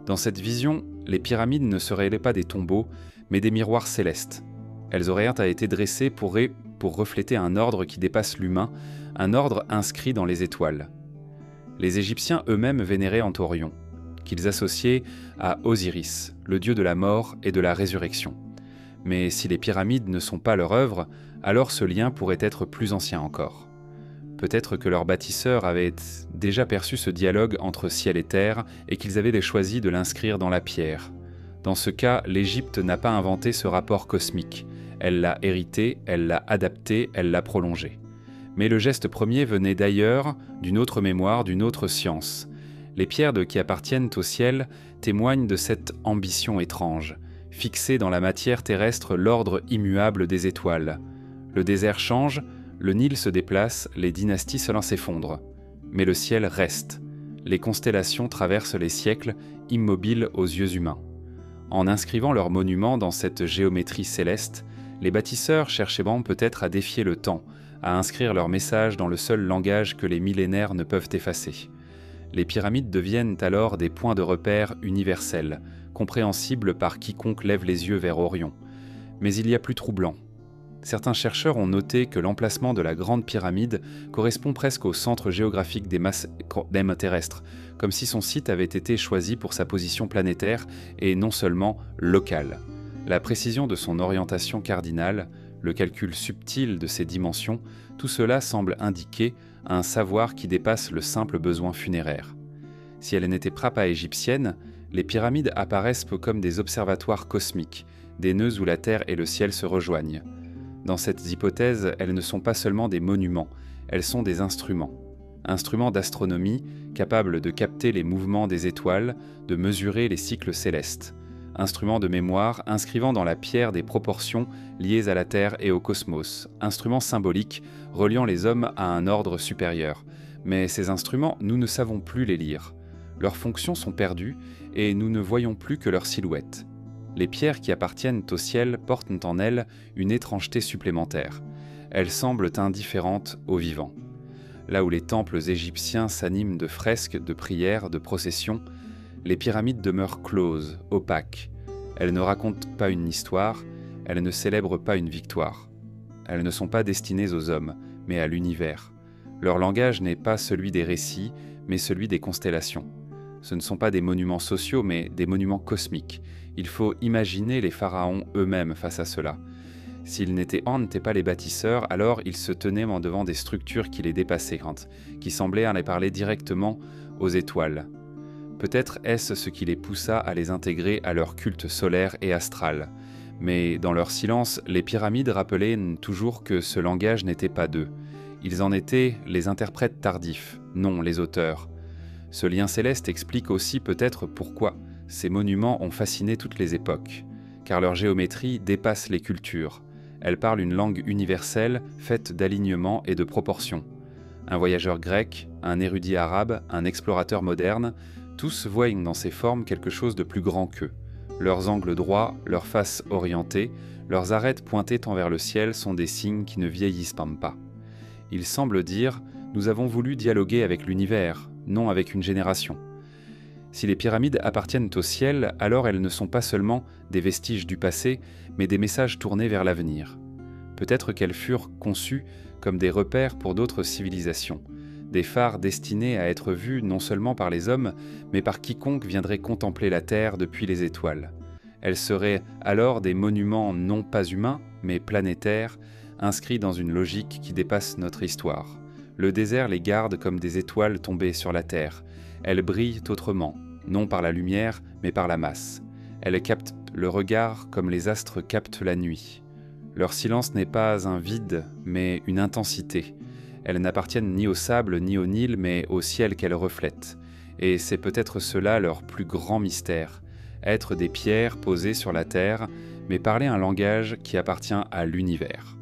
Dans cette vision, les pyramides ne seraient pas des tombeaux, mais des miroirs célestes. Elles auraient été dressées pour refléter un ordre qui dépasse l'humain, un ordre inscrit dans les étoiles. Les Égyptiens eux-mêmes vénéraient Orion, qu'ils associaient à Osiris, le dieu de la mort et de la résurrection. Mais si les pyramides ne sont pas leur œuvre, alors ce lien pourrait être plus ancien encore. Peut-être que leurs bâtisseurs avaient déjà perçu ce dialogue entre ciel et terre et qu'ils avaient choisi de l'inscrire dans la pierre. Dans ce cas, l'Égypte n'a pas inventé ce rapport cosmique. Elle l'a hérité, elle l'a adapté, elle l'a prolongé. Mais le geste premier venait d'ailleurs, d'une autre mémoire, d'une autre science. Les pierres qui appartiennent au ciel témoignent de cette ambition étrange, fixer dans la matière terrestre l'ordre immuable des étoiles. Le désert change, le Nil se déplace, les dynasties s'effondrent. Mais le ciel reste. Les constellations traversent les siècles, immobiles aux yeux humains. En inscrivant leurs monuments dans cette géométrie céleste, les bâtisseurs cherchaient peut-être à défier le temps, à inscrire leur message dans le seul langage que les millénaires ne peuvent effacer. Les pyramides deviennent alors des points de repère universels, compréhensibles par quiconque lève les yeux vers Orion. Mais il y a plus troublant. Certains chercheurs ont noté que l'emplacement de la Grande Pyramide correspond presque au centre géographique des masses terrestres, comme si son site avait été choisi pour sa position planétaire et non seulement locale. La précision de son orientation cardinale, le calcul subtil de ses dimensions, tout cela semble indiquer un savoir qui dépasse le simple besoin funéraire. Si elles n'étaient pas égyptiennes, les pyramides apparaissent comme des observatoires cosmiques, des nœuds où la Terre et le ciel se rejoignent. Dans cette hypothèse, elles ne sont pas seulement des monuments, elles sont des instruments. Instruments d'astronomie capables de capter les mouvements des étoiles, de mesurer les cycles célestes. Instruments de mémoire inscrivant dans la pierre des proportions liées à la Terre et au cosmos. Instruments symboliques reliant les hommes à un ordre supérieur. Mais ces instruments, nous ne savons plus les lire. Leurs fonctions sont perdues et nous ne voyons plus que leur silhouette. Les pierres qui appartiennent au ciel portent en elles une étrangeté supplémentaire. Elles semblent indifférentes aux vivants. Là où les temples égyptiens s'animent de fresques, de prières, de processions, les pyramides demeurent closes, opaques. Elles ne racontent pas une histoire, elles ne célèbrent pas une victoire. Elles ne sont pas destinées aux hommes, mais à l'univers. Leur langage n'est pas celui des récits, mais celui des constellations. Ce ne sont pas des monuments sociaux, mais des monuments cosmiques. Il faut imaginer les pharaons eux-mêmes face à cela. S'ils n'étaient pas les bâtisseurs, alors ils se tenaient en devant des structures qui les dépassaient, qui semblaient aller parler directement aux étoiles. Peut-être est-ce ce qui les poussa à les intégrer à leur culte solaire et astral. Mais dans leur silence, les pyramides rappelaient toujours que ce langage n'était pas d'eux. Ils en étaient les interprètes tardifs, non les auteurs. Ce lien céleste explique aussi peut-être pourquoi ces monuments ont fasciné toutes les époques, car leur géométrie dépasse les cultures. Elle parle une langue universelle faite d'alignements et de proportions. Un voyageur grec, un érudit arabe, un explorateur moderne, tous voient dans ces formes quelque chose de plus grand qu'eux. Leurs angles droits, leurs faces orientées, leurs arêtes pointées envers le ciel sont des signes qui ne vieillissent pas. Ils semblent dire « Nous avons voulu dialoguer avec l'univers, non avec une génération ». Si les pyramides appartiennent au ciel, alors elles ne sont pas seulement des vestiges du passé, mais des messages tournés vers l'avenir. Peut-être qu'elles furent conçues comme des repères pour d'autres civilisations, des phares destinés à être vus non seulement par les hommes, mais par quiconque viendrait contempler la Terre depuis les étoiles. Elles seraient alors des monuments non pas humains, mais planétaires, inscrits dans une logique qui dépasse notre histoire. Le désert les garde comme des étoiles tombées sur la Terre. Elles brillent autrement, non par la lumière, mais par la masse. Elles captent le regard comme les astres captent la nuit. Leur silence n'est pas un vide, mais une intensité. Elles n'appartiennent ni au sable ni au Nil, mais au ciel qu'elles reflètent. Et c'est peut-être cela leur plus grand mystère, être des pierres posées sur la terre, mais parler un langage qui appartient à l'univers.